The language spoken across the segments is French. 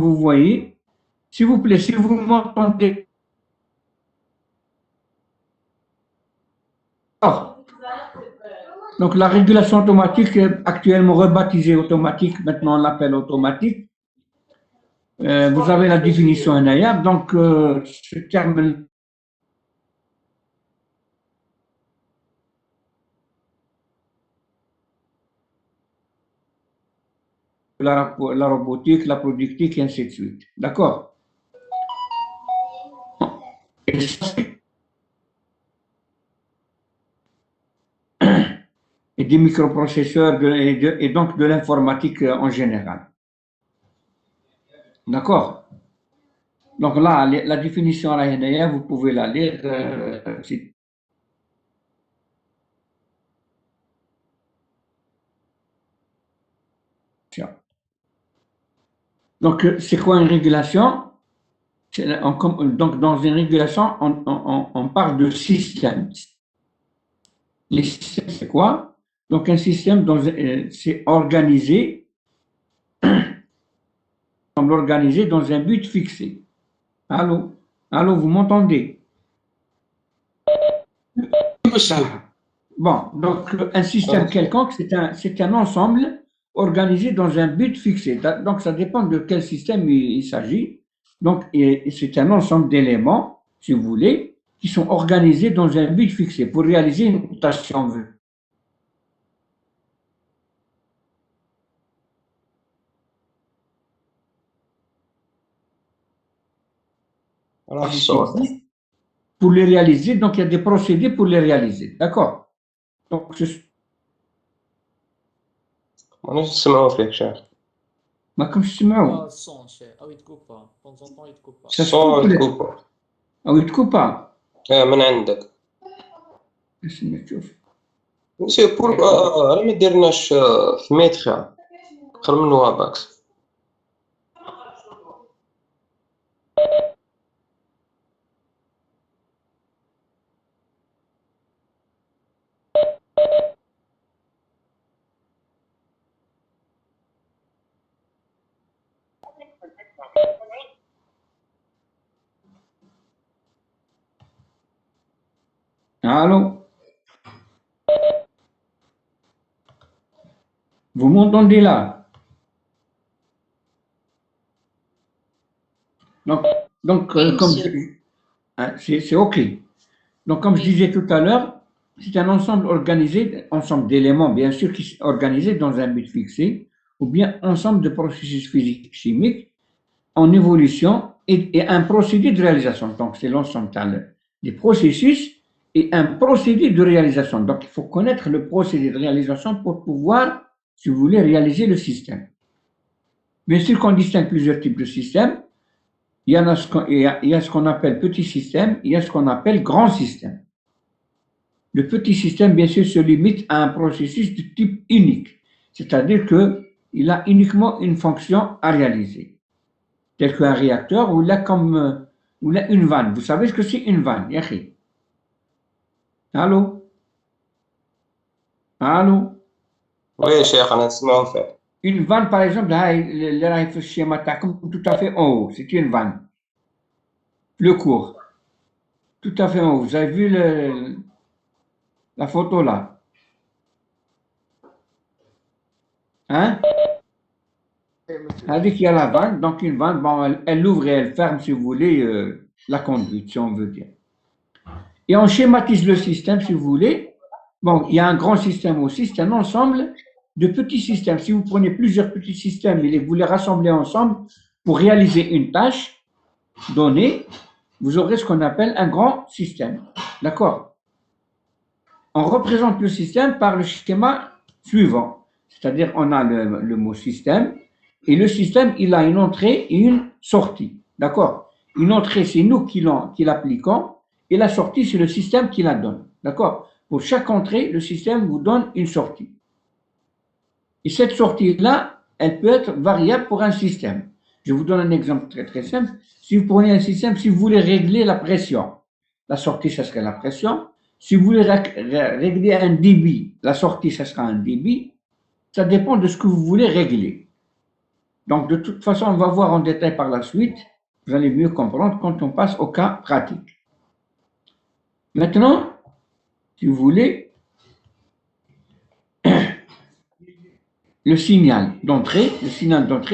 vous voyez, s'il vous plaît, si vous m'entendez. Donc, la régulation automatique, actuellement rebaptisée automatique, maintenant on l'appelle automatique. Vous avez la définition NIA. Donc, ce terme la robotique, la productique, et ainsi de suite. D'accord? Et des microprocesseurs et donc de l'informatique en général. D'accord? Donc là, la définition à la NIA, vous pouvez la lire. Donc, c'est quoi une régulation? Donc, dans une régulation, on parle de système. Les systèmes, c'est quoi? Donc, un système, c'est organisé, organisé dans un but fixé. Allô? Allô, vous m'entendez? Bon, donc un système quelconque, c'est un ensemble organisé dans un but fixé. Donc, ça dépend de quel système il s'agit. Donc, c'est un ensemble d'éléments, si vous voulez, qui sont organisés dans un but fixé pour réaliser une tâche si on veut. Pour les réaliser, donc il y a des procédés pour les réaliser. D'accord? Donc, ما نسمعوا فيك شيخ. ما كنتش تسمعوا. الصون شيء او يتكوبا طون يتكوبا الصوت يتكوبا او يتكوبا من عندك. باش نشوف سي بور راه ما ديرناش في ميتخا اخر من واباكس. Allô? Vous m'entendez là? Donc comme c'est OK. Donc, comme je disais tout à l'heure, c'est un ensemble organisé, ensemble d'éléments, bien sûr, qui sont organisés dans un but fixé, ou bien ensemble de processus physiques, chimiques en évolution et un procédé de réalisation. Donc, c'est l'ensemble des processus et un procédé de réalisation. Donc, il faut connaître le procédé de réalisation pour pouvoir, si vous voulez, réaliser le système. Bien sûr qu'on distingue plusieurs types de systèmes. Il y a ce qu'on appelle petit système, il y a ce qu'on appelle grand système. Le petit système, bien sûr, se limite à un processus de type unique, c'est-à-dire qu'il a uniquement une fonction à réaliser, tel qu'un réacteur ou une vanne. Vous savez ce que c'est une vanne, Yahi? Allô? Allô? Oui, Cheikh, أنا نسمعوا فيك. Une vanne, par exemple, اللي راهي في الشيما تاعكم tout à fait en haut, c'est une vanne. Le cours. Tout à fait en haut. Vous avez vu la photo là? Hein? Elle dit qu'il y a la vanne, donc une vanne, bon, elle ouvre et elle ferme, si vous voulez, la conduite, si on veut dire. Et on schématise le système, si vous voulez. Bon, il y a un grand système aussi, c'est un ensemble de petits systèmes. Si vous prenez plusieurs petits systèmes et vous les rassemblez ensemble pour réaliser une tâche donnée, vous aurez ce qu'on appelle un grand système. D'accord? On représente le système par le schéma suivant. C'est-à-dire, on a le mot système, et le système, il a une entrée et une sortie. D'accord? Une entrée, c'est nous qui l'appliquons, et la sortie, c'est le système qui la donne. D'accord? Pour chaque entrée, le système vous donne une sortie. Et cette sortie-là, elle peut être variable pour un système. Je vous donne un exemple très très simple. Si vous prenez un système, si vous voulez régler la pression, la sortie, ça serait la pression. Si vous voulez régler un débit, la sortie, ça sera un débit. Ça dépend de ce que vous voulez régler. Donc, de toute façon, on va voir en détail par la suite. Vous allez mieux comprendre quand on passe au cas pratique. Maintenant, si vous voulez, le signal d'entrée,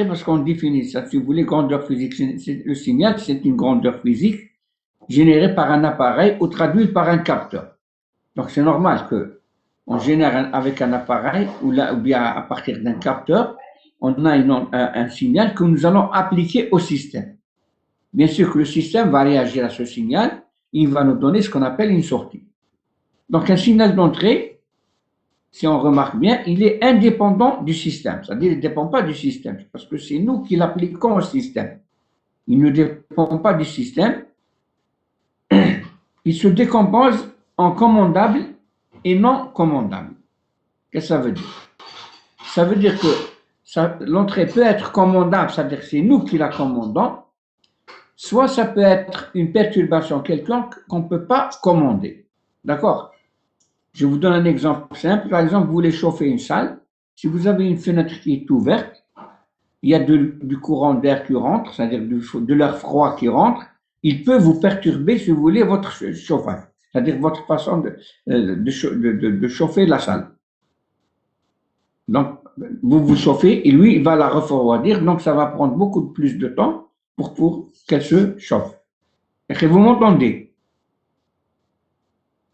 parce qu'on définit ça, si vous voulez, grandeur physique, le signal, c'est une grandeur physique générée par un appareil ou traduite par un capteur. Donc, c'est normal que on génère avec un appareil ou bien à partir d'un capteur, on a un signal que nous allons appliquer au système. Bien sûr que le système va réagir à ce signal, il va nous donner ce qu'on appelle une sortie. Donc, un signal d'entrée, si on remarque bien, il est indépendant du système. C'est-à-dire, il ne dépend pas du système, parce que c'est nous qui l'appliquons au système. Il ne dépend pas du système. Il se décompose en commandable et non commandable. Qu'est-ce que ça veut dire? Ça veut dire que l'entrée peut être commandable, c'est-à-dire que c'est nous qui la commandons, soit ça peut être une perturbation quelconque qu'on ne peut pas commander. D'accord? Je vous donne un exemple simple. Par exemple, vous voulez chauffer une salle. Si vous avez une fenêtre qui est ouverte, il y a du courant d'air qui rentre, c'est-à-dire de l'air froid qui rentre, il peut vous perturber, si vous voulez, votre chauffage, c'est-à-dire votre façon de chauffer la salle. Donc, vous vous chauffez et lui, il va la refroidir, donc ça va prendre beaucoup plus de temps pour qu'elle se chauffe. Est-ce que vous m'entendez?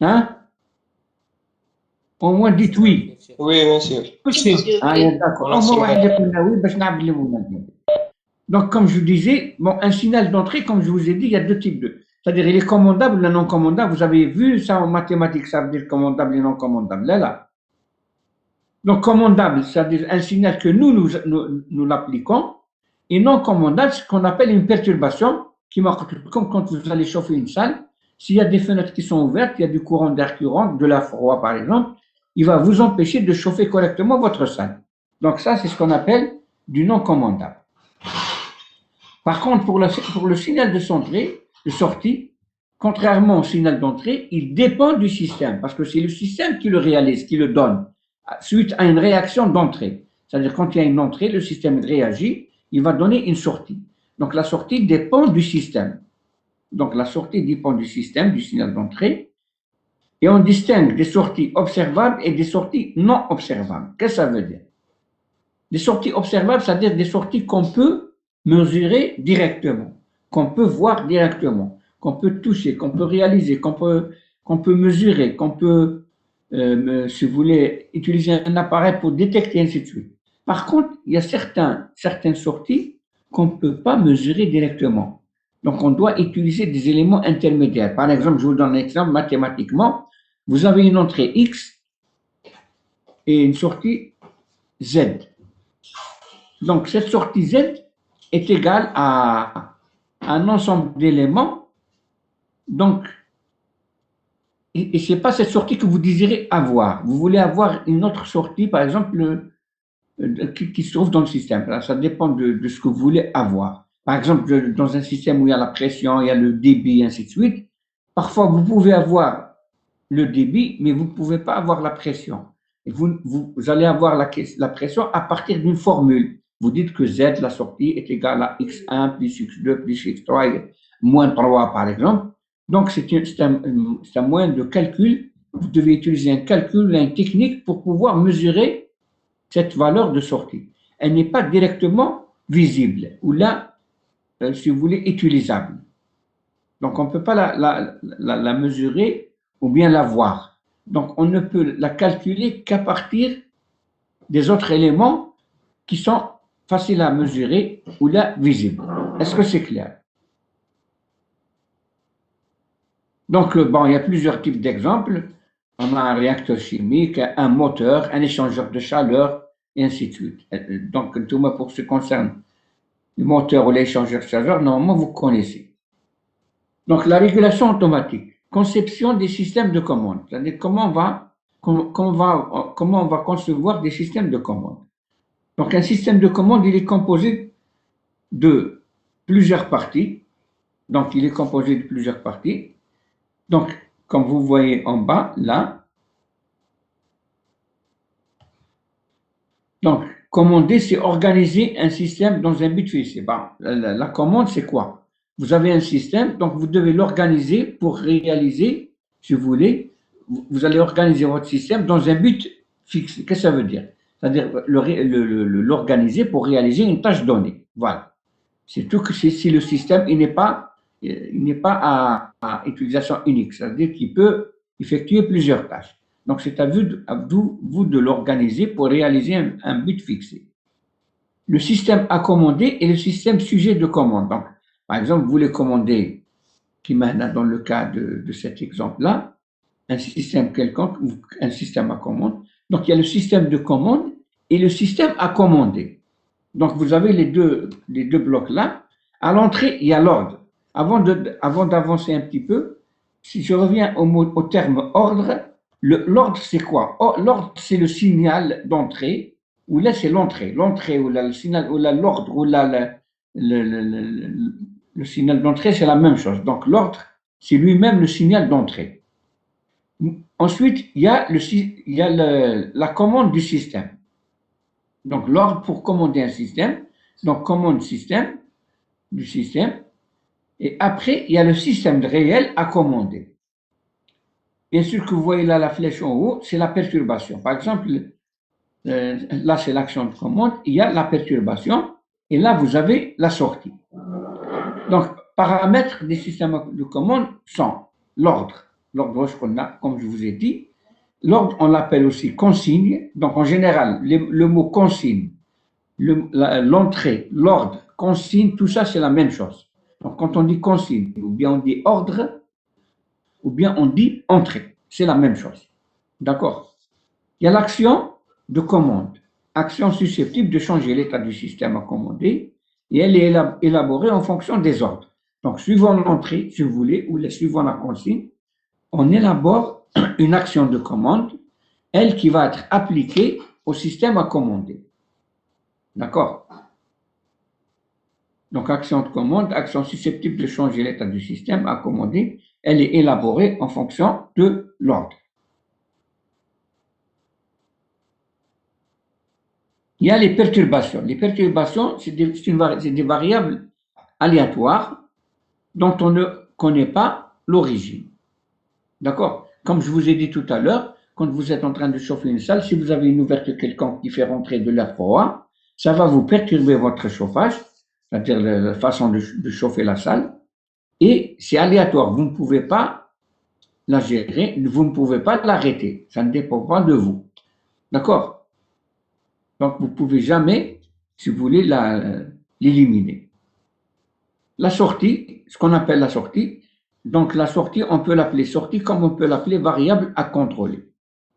Hein? Au moins dites oui. Oui, bien sûr. Ah, d'accord. Au moins, oui, parce que donc, comme je vous disais, bon, un signal d'entrée, comme je vous ai dit, il y a deux types de. C'est-à-dire, il est commandable ou non commandable. Vous avez vu ça en mathématiques, ça veut dire commandable et non commandable. Là. Donc, commandable, c'est-à-dire un signal que nous l'appliquons, et non commandable, c'est ce qu'on appelle une perturbation, qui marque, comme quand vous allez chauffer une salle, s'il y a des fenêtres qui sont ouvertes, il y a du courant d'air qui rentre, de l'air froid par exemple, il va vous empêcher de chauffer correctement votre salle. Donc, ça, c'est ce qu'on appelle du non commandable. Par contre, pour le signal de sortie, contrairement au signal d'entrée, il dépend du système, parce que c'est le système qui le réalise, qui le donne, suite à une réaction d'entrée. C'est-à-dire, quand il y a une entrée, le système réagit, il va donner une sortie. Donc, la sortie dépend du système. Donc, la sortie dépend du système, du signal d'entrée, et on distingue des sorties observables et des sorties non observables. Qu'est-ce que ça veut dire? Des sorties observables, c'est-à-dire des sorties qu'on peut mesurer directement, qu'on peut voir directement, qu'on peut toucher, qu'on peut réaliser, qu'on peut mesurer, qu'on peut, si vous voulez, utiliser un appareil pour détecter, ainsi de suite. Par contre, il y a certaines sorties qu'on ne peut pas mesurer directement. Donc, on doit utiliser des éléments intermédiaires. Par exemple, je vous donne un exemple mathématiquement. Vous avez une entrée X et une sortie Z. Donc, cette sortie Z est égale à un ensemble d'éléments. Donc, et ce n'est pas cette sortie que vous désirez avoir. Vous voulez avoir une autre sortie, par exemple, qui se trouve dans le système. Là, ça dépend de ce que vous voulez avoir. Par exemple, dans un système où il y a la pression, il y a le débit, ainsi de suite, parfois vous pouvez avoir le débit, mais vous ne pouvez pas avoir la pression. Et vous allez avoir la pression à partir d'une formule. Vous dites que Z, la sortie, est égale à X1 plus X2 plus X3 moins 3, par exemple. Donc, c'est un moyen de calcul. Vous devez utiliser un calcul, une technique pour pouvoir mesurer cette valeur de sortie. Elle n'est pas directement visible ou là, si vous voulez, utilisable. Donc, on ne peut pas la mesurer ou bien la voir. Donc, on ne peut la calculer qu'à partir des autres éléments qui sont faciles à mesurer ou là visibles. Est-ce que c'est clair? Donc, bon, il y a plusieurs types d'exemples. On a un réacteur chimique, un moteur, un échangeur de chaleur, et ainsi de suite. Donc, tout pour ce qui concerne le moteur ou l'échangeur de chaleur, normalement, vous connaissez. Donc, la régulation automatique, conception des systèmes de commande, c'est-à-dire comment on va concevoir des systèmes de commande. Donc, un système de commande, il est composé de plusieurs parties. Donc, il est composé de plusieurs parties. Donc, comme vous voyez en bas, là, donc, commander, c'est organiser un système dans un but fixé. Bon, la commande, c'est quoi? Vous avez un système, donc vous devez l'organiser pour réaliser, si vous voulez, vous allez organiser votre système dans un but fixé. Qu'est-ce que ça veut dire? C'est-à-dire l'organiser pour réaliser une tâche donnée. Voilà. C'est tout que si le système il n'est pas à utilisation unique, c'est-à-dire qu'il peut effectuer plusieurs tâches. Donc, c'est à vous de l'organiser pour réaliser un but fixé. Le système à commander est le système sujet de commande. Donc, par exemple, vous voulez commander, qui maintenant dans le cas de cet exemple-là, un système quelconque, ou un système à commande. Donc, il y a le système de commande et le système à commander. Donc, vous avez les deux blocs-là. À l'entrée, il y a l'ordre. Avant d'avancer un petit peu, si je reviens au terme ordre, l'ordre, c'est quoi? L'ordre, c'est le signal d'entrée, ou là, c'est l'entrée. L'entrée, ou là, le signal, ou là, l'ordre, ou là, le signal d'entrée, c'est la même chose. Donc, l'ordre, c'est lui-même le signal d'entrée. Ensuite, il y a la commande du système. Donc, l'ordre pour commander un système. Donc, commande système, du système. Et après, il y a le système réel à commander. Bien sûr que vous voyez là la flèche en haut, c'est la perturbation. Par exemple, là, c'est l'action de commande. Il y a la perturbation. Et là, vous avez la sortie. Donc, paramètres des systèmes de commande sont l'ordre. L'ordre qu'on a, comme je vous ai dit. L'ordre, on l'appelle aussi consigne. Donc, en général, le mot consigne, l'entrée, l'ordre, consigne, tout ça, c'est la même chose. Donc, quand on dit consigne, ou bien on dit ordre, ou bien on dit entrée. C'est la même chose. D'accord? Il y a l'action de commande. Action susceptible de changer l'état du système à commander. Et elle est élaborée en fonction des ordres. Donc, suivant l'entrée, si vous voulez, ou suivant la consigne, on élabore une action de commande, elle qui va être appliquée au système à commander. D'accord? Donc, action de commande, action susceptible de changer l'état du système à commander, elle est élaborée en fonction de l'ordre. Il y a les perturbations. Les perturbations, c'est des variables aléatoires dont on ne connaît pas l'origine. D'accord? Comme je vous ai dit tout à l'heure, quand vous êtes en train de chauffer une salle, si vous avez une ouverture quelconque qui fait rentrer de l'air froid, ça va vous perturber votre chauffage, c'est-à-dire la façon de chauffer la salle, et c'est aléatoire. Vous ne pouvez pas la gérer, vous ne pouvez pas l'arrêter. Ça ne dépend pas de vous. D'accord? Donc, vous ne pouvez jamais, si vous voulez, l'éliminer. La sortie, ce qu'on appelle la sortie, donc la sortie, on peut l'appeler sortie comme on peut l'appeler variable à contrôler.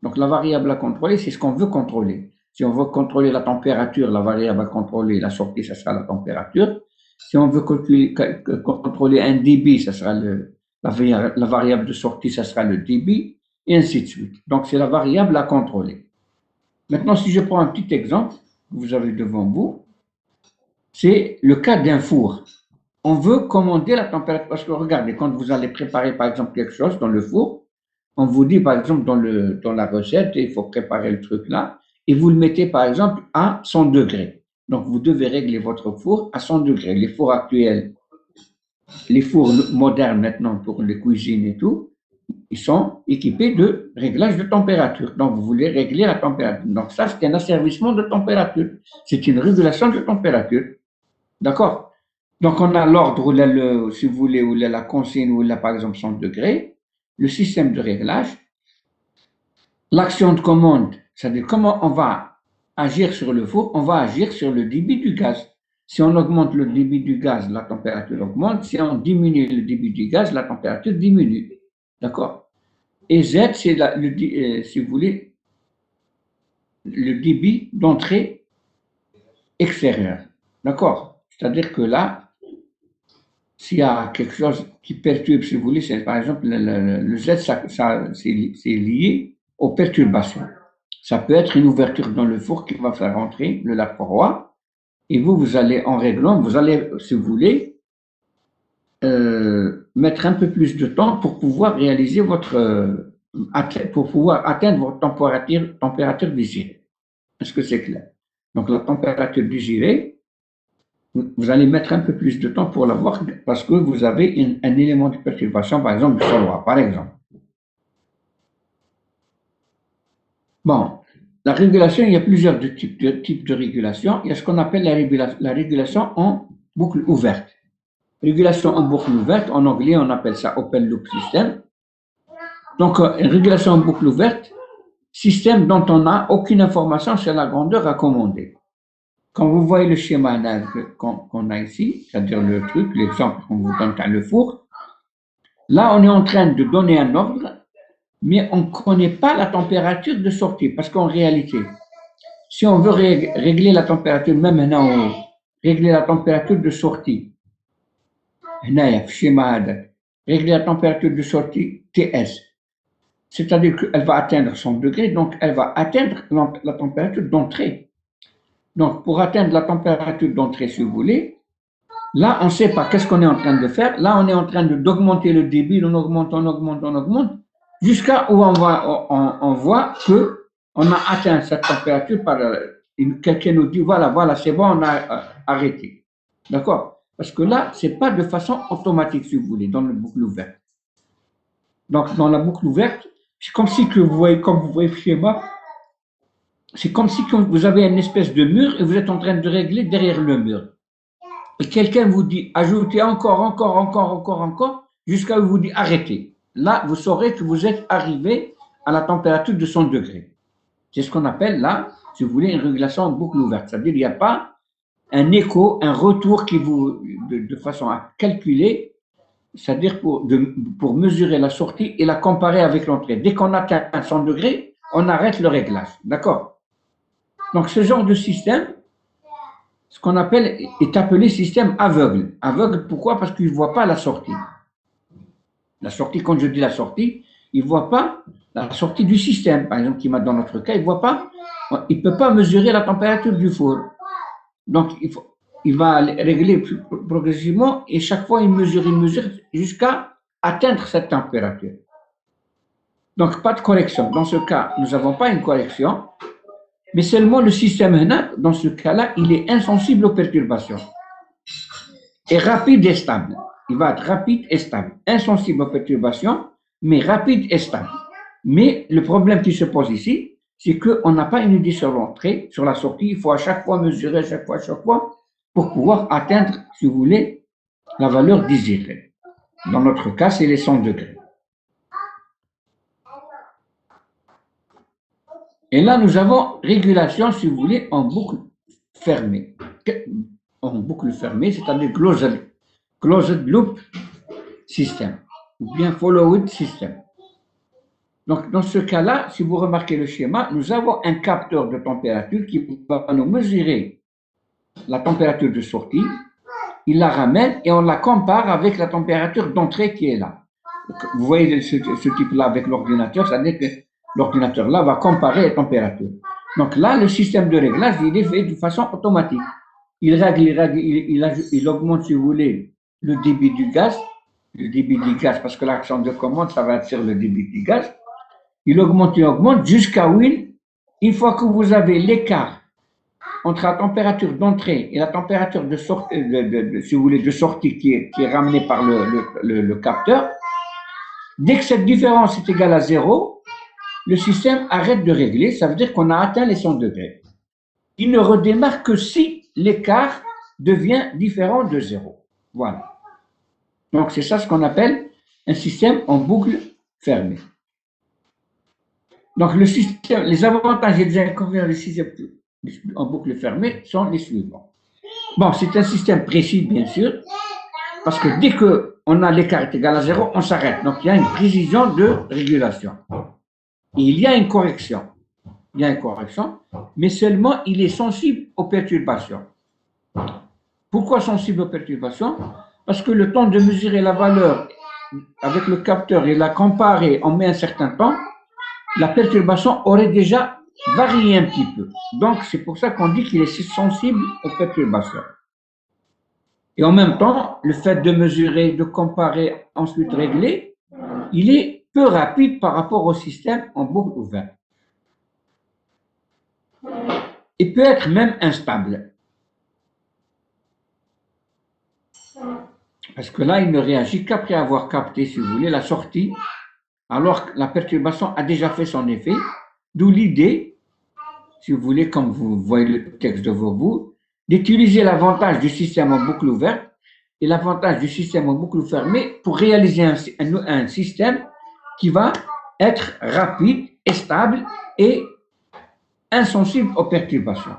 Donc la variable à contrôler, c'est ce qu'on veut contrôler. Si on veut contrôler la température, la variable à contrôler, la sortie, ça sera la température. Si on veut contrôler un débit, ça sera la variable de sortie, ça sera le débit, et ainsi de suite. Donc c'est la variable à contrôler. Maintenant, si je prends un petit exemple que vous avez devant vous, c'est le cas d'un four. On veut commander la température, parce que regardez, quand vous allez préparer par exemple quelque chose dans le four, on vous dit par exemple dans la recette, il faut préparer le truc là, et vous le mettez par exemple à 100 degrés. Donc vous devez régler votre four à 100 degrés. Les fours actuels, les fours modernes maintenant pour les cuisines et tout, ils sont équipés de réglage de température. Donc vous voulez régler la température. Donc ça, c'est un asservissement de température. C'est une régulation de température. D'accord? Donc, on a l'ordre, ou si vous voulez, ou la consigne, ou là, par exemple, 100 degrés, le système de réglage, l'action de commande, c'est-à-dire comment on va agir sur le four, on va agir sur le débit du gaz. Si on augmente le débit du gaz, la température augmente. Si on diminue le débit du gaz, la température diminue. D'accord? Et Z, c'est, si vous voulez, le débit d'entrée extérieure. D'accord? C'est-à-dire que là, s'il y a quelque chose qui perturbe, si vous voulez, c'est par exemple le Z, c'est lié aux perturbations. Ça peut être une ouverture dans le four qui va faire rentrer le lac froid, et vous allez, en réglant, vous allez, si vous voulez, mettre un peu plus de temps pour pouvoir réaliser pour pouvoir atteindre votre température désirée. Est-ce que c'est clair? Donc la température désirée, vous allez mettre un peu plus de temps pour l'avoir parce que vous avez un élément de perturbation, par exemple, du solwa, par exemple. Bon, la régulation, il y a plusieurs types de régulation. Il y a ce qu'on appelle la régulation en boucle ouverte. Régulation en boucle ouverte, en anglais, on appelle ça open loop system. Donc, une régulation en boucle ouverte, système dont on n'a aucune information sur la grandeur recommandée. Quand vous voyez le schéma qu'on a ici, c'est-à-dire le truc, l'exemple qu'on vous donne le four, là, on est en train de donner un ordre, mais on ne connaît pas la température de sortie, parce qu'en réalité, si on veut régler la température, même maintenant, régler la température de sortie, régler la température de sortie TS, c'est-à-dire qu'elle va atteindre 100 degrés, donc elle va atteindre la température d'entrée. Donc, pour atteindre la température d'entrée, si vous voulez, là, on ne sait pas qu'est-ce qu'on est en train de faire. Là, on est en train d'augmenter le débit, on augmente, jusqu'à où on voit qu'on a atteint cette température par quelqu'un nous dit, voilà, c'est bon, on a arrêté. D'accord? Parce que là, ce n'est pas de façon automatique, si vous voulez, dans la boucle ouverte. Donc, dans la boucle ouverte, c'est comme si que vous voyez, comme vous voyez le schéma, c'est comme si vous avez une espèce de mur et vous êtes en train de régler derrière le mur. Et quelqu'un vous dit, ajoutez encore, jusqu'à où vous dit, arrêtez. Là, vous saurez que vous êtes arrivé à la température de 100 degrés. C'est ce qu'on appelle là, si vous voulez, une régulation en boucle ouverte. C'est-à-dire qu'il n'y a pas un écho, un retour qui vous, de façon à calculer, c'est-à-dire pour mesurer la sortie et la comparer avec l'entrée. Dès qu'on atteint 100 degrés, on arrête le réglage. D'accord? Donc, ce genre de système, ce qu'on appelle, est appelé système aveugle. Aveugle, pourquoi? Parce qu'il ne voit pas la sortie. La sortie, quand je dis la sortie, il ne voit pas la sortie du système. Par exemple, dans notre cas, il ne peut pas mesurer la température du four. Donc, il va régler progressivement et chaque fois, il mesure jusqu'à atteindre cette température. Donc, pas de correction. Dans ce cas, nous n'avons pas une correction, mais seulement le système, dans ce cas-là, il est insensible aux perturbations. Et rapide et stable. Il va être rapide et stable. Insensible aux perturbations, mais rapide et stable. Mais le problème qui se pose ici, c'est qu'on n'a pas une idée sur l'entrée, sur la sortie. Il faut à chaque fois mesurer, chaque fois, pour pouvoir atteindre, si vous voulez, la valeur désirée. Dans notre cas, c'est les 100 degrés. Et là, nous avons régulation, si vous voulez, en boucle fermée. En boucle fermée, c'est-à-dire closed loop system, ou bien followed system. Donc, dans ce cas-là, si vous remarquez le schéma, nous avons un capteur de température qui va nous mesurer la température de sortie, il la ramène et on la compare avec la température d'entrée qui est là. Vous voyez ce type-là avec l'ordinateur, c'est-à-dire que l'ordinateur là va comparer les températures. Donc là, le système de réglage, il est fait de façon automatique. Il règle, il augmente, si vous voulez, le débit du gaz, parce que l'action de commande, ça va être sur le débit du gaz. Il augmente jusqu'à où une fois que vous avez l'écart entre la température d'entrée et la température de sortie, si vous voulez, de sortie qui est ramenée par le capteur, dès que cette différence est égale à 0, le système arrête de régler, ça veut dire qu'on a atteint les 100 degrés. Il ne redémarre que si l'écart devient différent de 0. Voilà. Donc, c'est ça ce qu'on appelle un système en boucle fermée. Donc, les avantages et les inconvénients du système en boucle fermée sont les suivants. Bon, c'est un système précis, bien sûr, parce que dès qu'on a l'écart égal à 0, on s'arrête. Donc, il y a une précision de régulation. Et il y a une correction. Mais seulement il est sensible aux perturbations. Pourquoi sensible aux perturbations? Parce que le temps de mesurer la valeur avec le capteur et la comparer, on met un certain temps, la perturbation aurait déjà varié un petit peu. Donc, c'est pour ça qu'on dit qu'il est sensible aux perturbations. Et en même temps, le fait de mesurer, de comparer, ensuite régler, il est peu rapide par rapport au système en boucle ouverte. il peut être même instable. Parce que là, il ne réagit qu'après avoir capté, si vous voulez, la sortie, alors que la perturbation a déjà fait son effet, d'où l'idée, si vous voulez, comme vous voyez le texte devant vous, d'utiliser l'avantage du système en boucle ouverte et l'avantage du système en boucle fermée pour réaliser un système qui va être rapide et stable et insensible aux perturbations.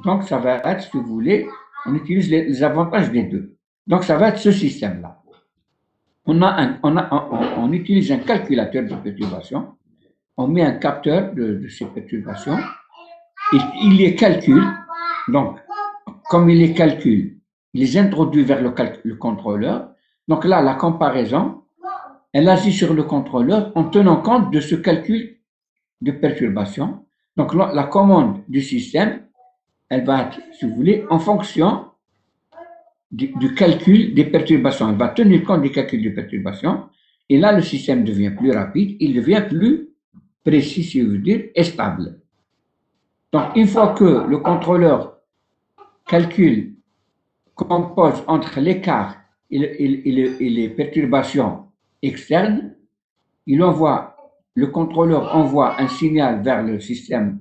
Donc, ça va être, si vous voulez, on utilise les avantages des deux. Donc, ça va être ce système-là. On utilise un calculateur de perturbations, on met un capteur de ces perturbations, et il les calcule. Donc, comme il les calcule, il les introduit vers le contrôleur. Donc là, la comparaison, elle agit sur le contrôleur en tenant compte de ce calcul de perturbation. Donc la commande du système, elle va être, si vous voulez, en fonction du calcul des perturbations. Elle va tenir compte des calculs de perturbation. Et là, le système devient plus rapide, il devient plus précis, si vous voulez dire, et stable. Donc, une fois que le contrôleur calcule, compose entre l'écart et les perturbations externes, le contrôleur envoie un signal vers le système,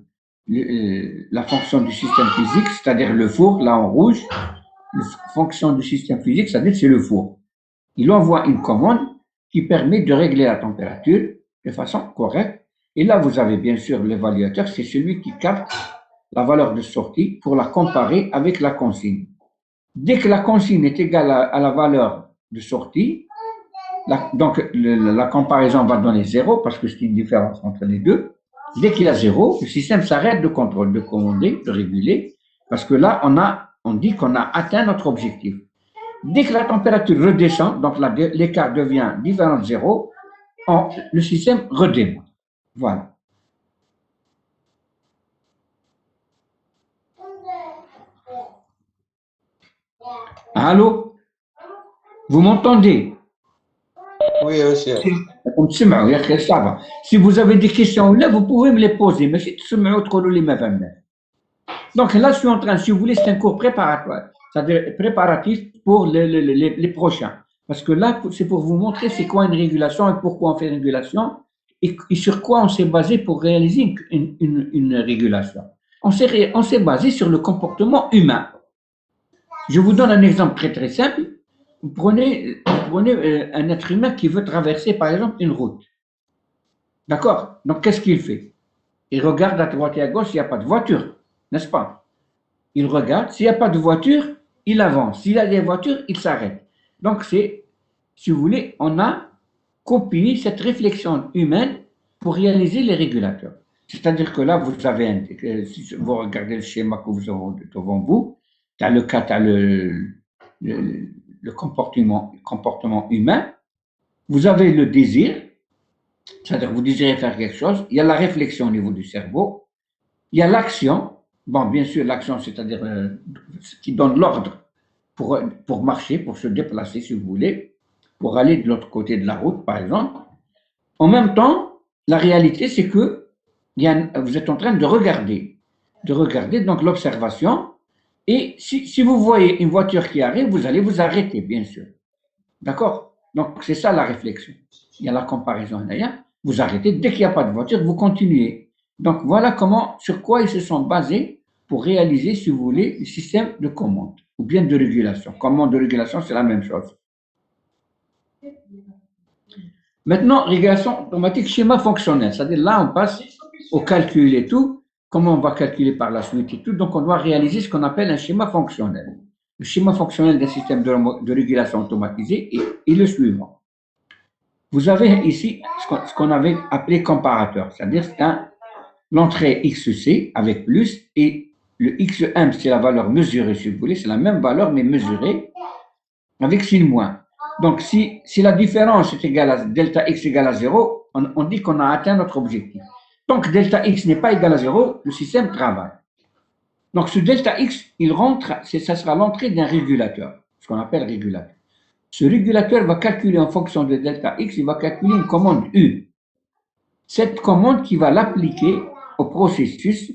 la fonction du système physique, c'est-à-dire le four, là en rouge, la fonction du système physique, c'est-à-dire c'est le four. Il envoie une commande qui permet de régler la température de façon correcte. Et là, vous avez bien sûr l'évaluateur, c'est celui qui capte la valeur de sortie pour la comparer avec la consigne. Dès que la consigne est égale à la valeur de sortie, donc la comparaison va donner 0 parce que c'est une différence entre les deux. Dès qu'il y a 0, le système s'arrête de contrôler, de commander, de réguler, parce que là, on dit qu'on a atteint notre objectif. Dès que la température redescend, donc l'écart devient différent de 0, le système redémarre. Voilà. Allô? Vous m'entendez? Oui, monsieur. Ça va. Si vous avez des questions là, vous pouvez me les poser. Mais si tu donc là, je suis en train, si vous voulez, c'est un cours préparatoire, c'est-à-dire préparatif pour les prochains. Parce que là, c'est pour vous montrer c'est quoi une régulation et pourquoi on fait une régulation et sur quoi on s'est basé pour réaliser une régulation. On s'est basé sur le comportement humain. Je vous donne un exemple très très simple. Vous prenez un être humain qui veut traverser, par exemple, une route. D'accord? Donc, qu'est-ce qu'il fait? Il regarde à droite et à gauche, il n'y a pas de voiture, n'est-ce pas? Il regarde, s'il n'y a pas de voiture, il avance. S'il y a des voitures, il s'arrête. Donc, si vous voulez, on a copié cette réflexion humaine pour réaliser les régulateurs. C'est-à-dire que là, si vous regardez le schéma que vous avez devant vous, tu as le comportement humain, vous avez le désir, c'est-à-dire que vous désirez faire quelque chose, il y a la réflexion au niveau du cerveau, il y a l'action, bon, bien sûr, l'action, c'est-à-dire qui donne l'ordre pour marcher, pour se déplacer, si vous voulez, pour aller de l'autre côté de la route, par exemple. En même temps, la réalité, c'est que vous êtes en train de regarder, donc l'observation, et si vous voyez une voiture qui arrive, vous allez vous arrêter, bien sûr. D'accord? Donc, c'est ça la réflexion. Il y a la comparaison. Vous arrêtez. Dès qu'il n'y a pas de voiture, vous continuez. Donc, voilà sur quoi ils se sont basés pour réaliser, si vous voulez, le système de commande ou bien de régulation. Commande de régulation, c'est la même chose. Maintenant, régulation automatique, schéma fonctionnel. C'est-à-dire, là, on passe au calcul et tout. Comment on va calculer par la suite et tout. Donc, on doit réaliser ce qu'on appelle un schéma fonctionnel. Le schéma fonctionnel d'un système de régulation automatisé est le suivant. Vous avez ici ce qu'on avait appelé comparateur, c'est-à-dire l'entrée XC avec plus et le XM, c'est la valeur mesurée, si vous voulez, c'est la même valeur mais mesurée avec signe moins. Donc, si la différence est égale à delta X égale à 0, on dit qu'on a atteint notre objectif. Tant que delta X n'est pas égal à 0, le système travaille. Donc, ce delta X, ça sera l'entrée d'un régulateur, ce qu'on appelle régulateur. Ce régulateur va calculer en fonction de delta X, il va calculer une commande U. Cette commande qui va l'appliquer au processus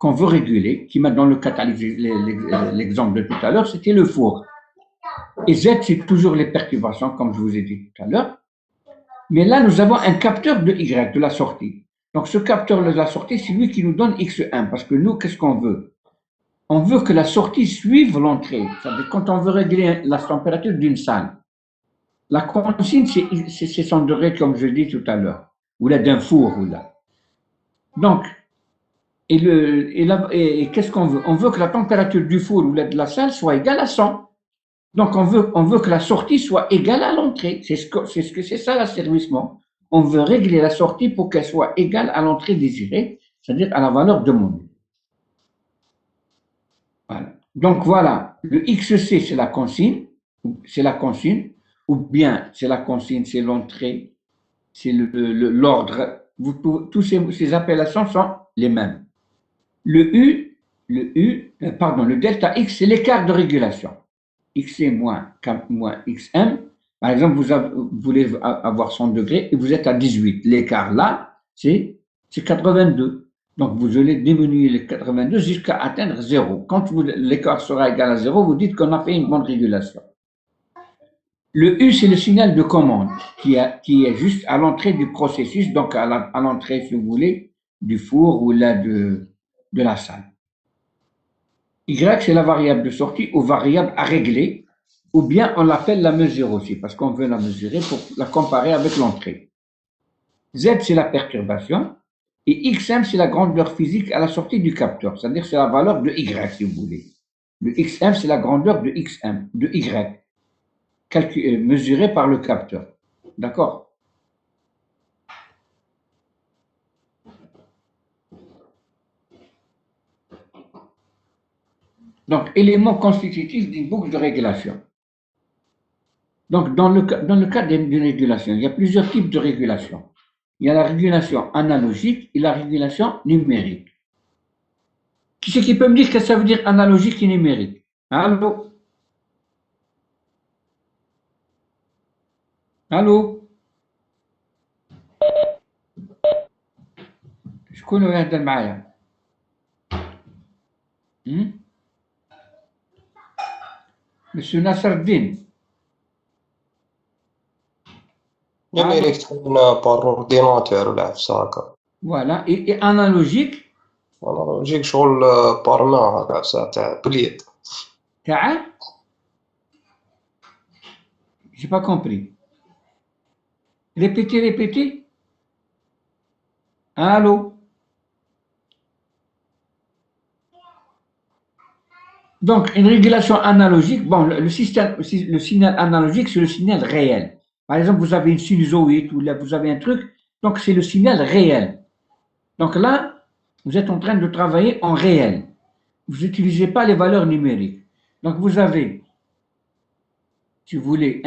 qu'on veut réguler, qui met dans le catalyseur, l'exemple de tout à l'heure, c'était le four. Et Z, c'est toujours les perturbations, comme je vous ai dit tout à l'heure. Mais là, nous avons un capteur de Y, de la sortie. Donc, ce capteur de la sortie, c'est lui qui nous donne X1, parce que nous, qu'est-ce qu'on veut? On veut que la sortie suive l'entrée. C'est-à-dire, quand on veut régler la température d'une salle, la consigne, c'est 100 degrés, comme je dis tout à l'heure, ou là d'un four, ou là. Donc, et qu'est-ce qu'on veut? On veut que la température du four ou de la salle soit égale à 100. Donc, on veut que la sortie soit égale à l'entrée. C'est ça l'asservissement. On veut régler la sortie pour qu'elle soit égale à l'entrée désirée, c'est-à-dire à la valeur demandée. Voilà. Donc, voilà, le XC, c'est la consigne, ou bien c'est la consigne, c'est l'entrée, c'est l'ordre. Tous ces appellations sont les mêmes. Le delta X, c'est l'écart de régulation. XC moins XM, par exemple, vous voulez avoir 100 degrés et vous êtes à 18. L'écart là, c'est 82. Donc, vous allez diminuer les 82 jusqu'à atteindre 0. Quand l'écart sera égal à 0, vous dites qu'on a fait une bonne régulation. Le U, c'est le signal de commande qui est juste à l'entrée du processus, donc à l'entrée, si vous voulez, du four ou là de la salle. Y, c'est la variable de sortie ou variable à régler, ou bien on l'appelle la mesure aussi, parce qu'on veut la mesurer pour la comparer avec l'entrée. Z, c'est la perturbation, et Xm, c'est la grandeur physique à la sortie du capteur, c'est-à-dire c'est la valeur de Y, si vous voulez. Le Xm, c'est la grandeur de Xm, de Y, mesurée par le capteur. D'accord? Donc, élément constitutif d'une boucle de régulation. Donc, dans le cas d'une régulation, il y a plusieurs types de régulation. Il y a la régulation analogique et la régulation numérique. Qui c'est qui peut me dire ce que ça veut dire analogique et numérique? Allô? Allô? شكون يهضر معايا؟ Monsieur Nasreddin. numérique تكون بار اورديناتور ولا عفسه هكا. Voilà, et analogique. انالوجيك شغل بار مان هكا عفسه تاع باليد. تاع؟ J'ai pas compris. Répétez. Allô? Donc, une régulation analogique, bon, le signal analogique, c'est le signal réel. Par exemple, vous avez une sinusoïde ou là, vous avez un truc, donc c'est le signal réel. Donc là, vous êtes en train de travailler en réel. Vous n'utilisez pas les valeurs numériques. Donc vous avez, si vous voulez,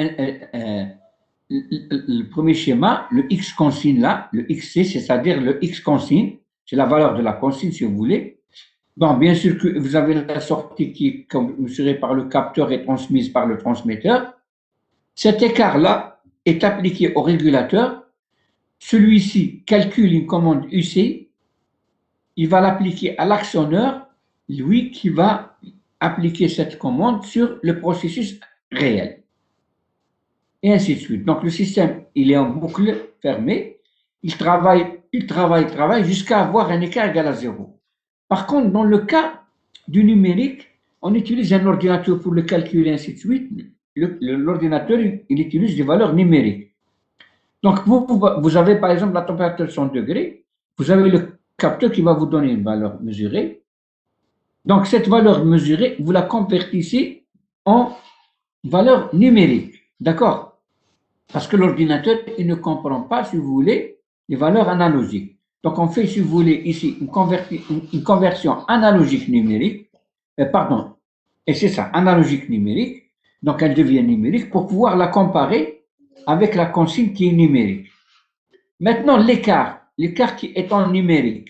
le premier schéma, le X consigne là, le XC, c'est-à-dire le X consigne, c'est la valeur de la consigne si vous voulez. Bon, bien sûr que vous avez la sortie qui est mesurée par le capteur et transmise par le transmetteur. Cet écart-là est appliqué au régulateur. Celui-ci calcule une commande UC. Il va l'appliquer à l'actionneur, lui qui va appliquer cette commande sur le processus réel. Et ainsi de suite. Donc le système, il est en boucle fermée. Il travaille jusqu'à avoir un écart égal à 0. Par contre, dans le cas du numérique, on utilise un ordinateur pour le calculer, ainsi de suite. L'ordinateur, il utilise des valeurs numériques. Donc, vous avez par exemple la température de 100 degrés, vous avez le capteur qui va vous donner une valeur mesurée. Donc, cette valeur mesurée, vous la convertissez en valeur numérique. D'accord? Parce que l'ordinateur, il ne comprend pas, si vous voulez, les valeurs analogiques. Donc, on fait, si vous voulez, ici, une conversion analogique numérique, et c'est ça, analogique numérique, donc elle devient numérique pour pouvoir la comparer avec la consigne qui est numérique. Maintenant, l'écart qui est en numérique,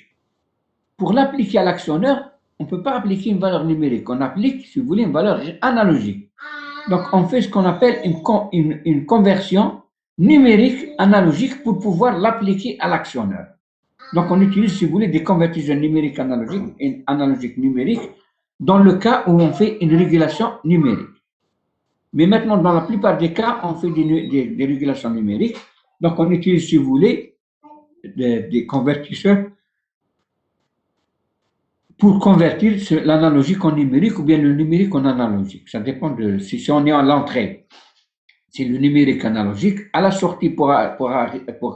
pour l'appliquer à l'actionneur, on ne peut pas appliquer une valeur numérique, on applique, si vous voulez, une valeur analogique. Donc, on fait ce qu'on appelle une conversion numérique analogique pour pouvoir l'appliquer à l'actionneur. Donc, on utilise, si vous voulez, des convertisseurs numériques analogiques et analogiques numériques dans le cas où on fait une régulation numérique. Mais maintenant, dans la plupart des cas, on fait des régulations numériques. Donc, on utilise, si vous voulez, des convertisseurs pour convertir l'analogique en numérique ou bien le numérique en analogique. Ça dépend de si on est à l'entrée. C'est le numérique analogique. À la sortie, pour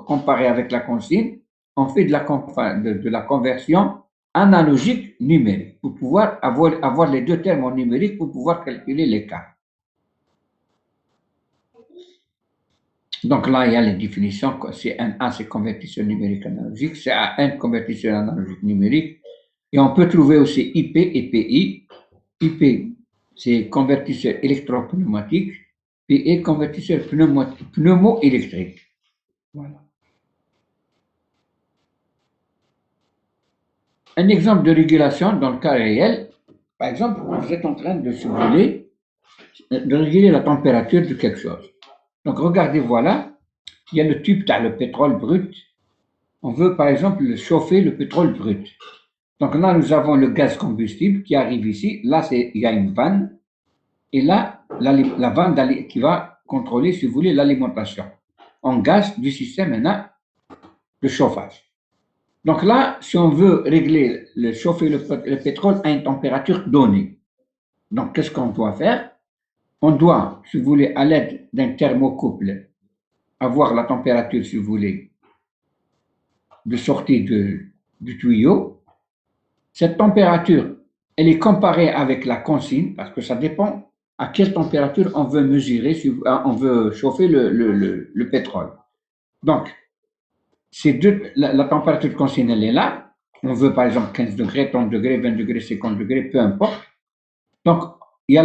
comparer avec la consigne, on fait de la conversion analogique numérique pour pouvoir avoir les deux termes en numérique pour pouvoir calculer l'écart. Donc là, il y a les définitions. CNA, c'est convertisseur numérique analogique. CAN, convertisseur analogique numérique. Et on peut trouver aussi IP et PI. IP, c'est convertisseur électropneumatique. PE, convertisseur pneumo-électrique. Voilà. Un exemple de régulation dans le cas réel. Par exemple, vous êtes en train de, si vous voulez, de réguler la température de quelque chose. Donc, regardez, voilà, il y a le tube, le pétrole brut. On veut, par exemple, chauffer le pétrole brut. Donc là, nous avons le gaz combustible qui arrive ici. Là, il y a une vanne. Et là, la vanne qui va contrôler, si vous voulez, l'alimentation en gaz du système maintenant de chauffage. Donc là, si on veut régler, chauffer le pétrole à une température donnée. Donc, qu'est-ce qu'on doit faire? On doit, si vous voulez, à l'aide d'un thermocouple, avoir la température, si vous voulez, de sortie du tuyau. Cette température, elle est comparée avec la consigne, parce que ça dépend à quelle température on veut mesurer, on veut chauffer le pétrole. Donc, la température de consigne, elle est là. On veut par exemple 15 degrés, 30 degrés, 20 degrés, 50 degrés, peu importe. Donc, il y a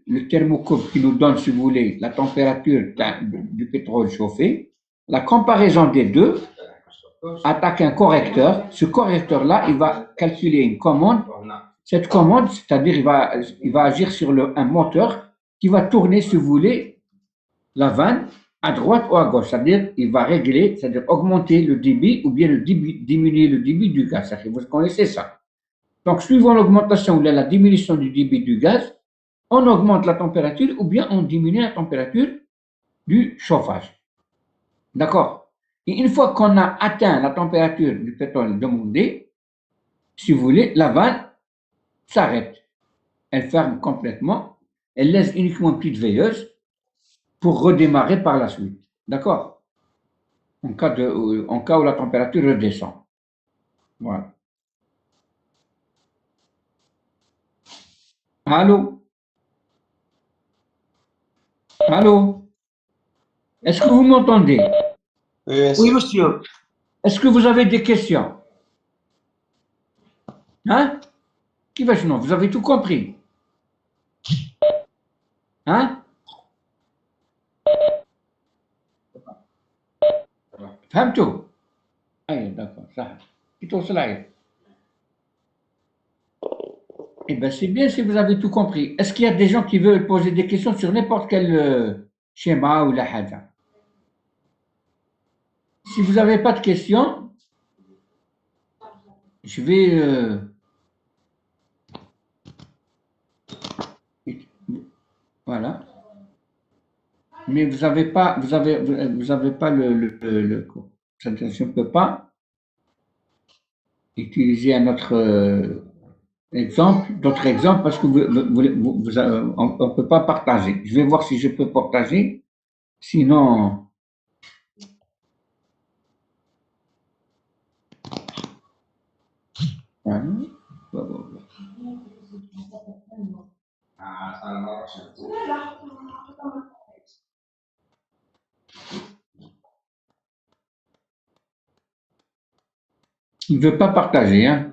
le thermocouple qui nous donne, si vous voulez, la température du pétrole chauffé. La comparaison des deux attaque un correcteur. Ce correcteur-là, il va calculer une commande. Cette commande, c'est-à-dire il va agir sur un moteur qui va tourner, si vous voulez, la vanne à droite ou à gauche. C'est-à-dire il va régler, c'est-à-dire augmenter le débit ou bien diminuer le débit du gaz. Ça, vous connaissez ça. Donc, suivant l'augmentation ou la diminution du débit du gaz, on augmente la température ou bien on diminue la température du chauffage. D'accord? Et une fois qu'on a atteint la température du pétrole demandée, si vous voulez, la vanne s'arrête. Elle ferme complètement. Elle laisse uniquement une petite veilleuse pour redémarrer par la suite. D'accord? En cas où la température redescend. Voilà. Allô? Allô? Est-ce que vous m'entendez? Oui, monsieur. Est-ce que vous avez des questions? Hein? Qui va non? Vous avez tout compris? Hein? فهمتوا؟ أي d'accord, ça. Plutôt cela. Eh bien, c'est bien si vous avez tout compris. Est-ce qu'il y a des gens qui veulent poser des questions sur n'importe quel schéma ou la haja? Si vous n'avez pas de questions, je vais. Voilà. Mais vous n'avez pas, vous avez pas je ne peux pas utiliser un autre exemple, d'autres exemples parce que on ne peut pas partager. Je vais voir si je peux partager. Sinon. Voilà. Il ne veut pas partager, hein?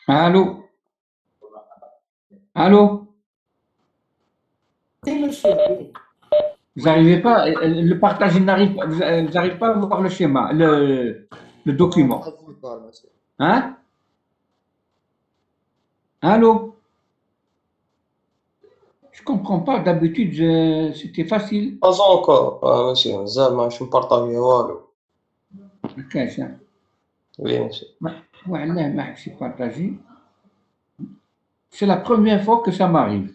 Allô? Allô? Oui, monsieur. Vous n'arrivez pas, le partage, vous n'arrivez pas à voir le schéma, le document. Hein? Allô? Je comprends pas. D'habitude, c'était facile. Pas encore monsieur زعما مش مبارطاجي والو. كاش. Oui monsieur. Ouais, là, c'est partagé. C'est la première fois que ça m'arrive.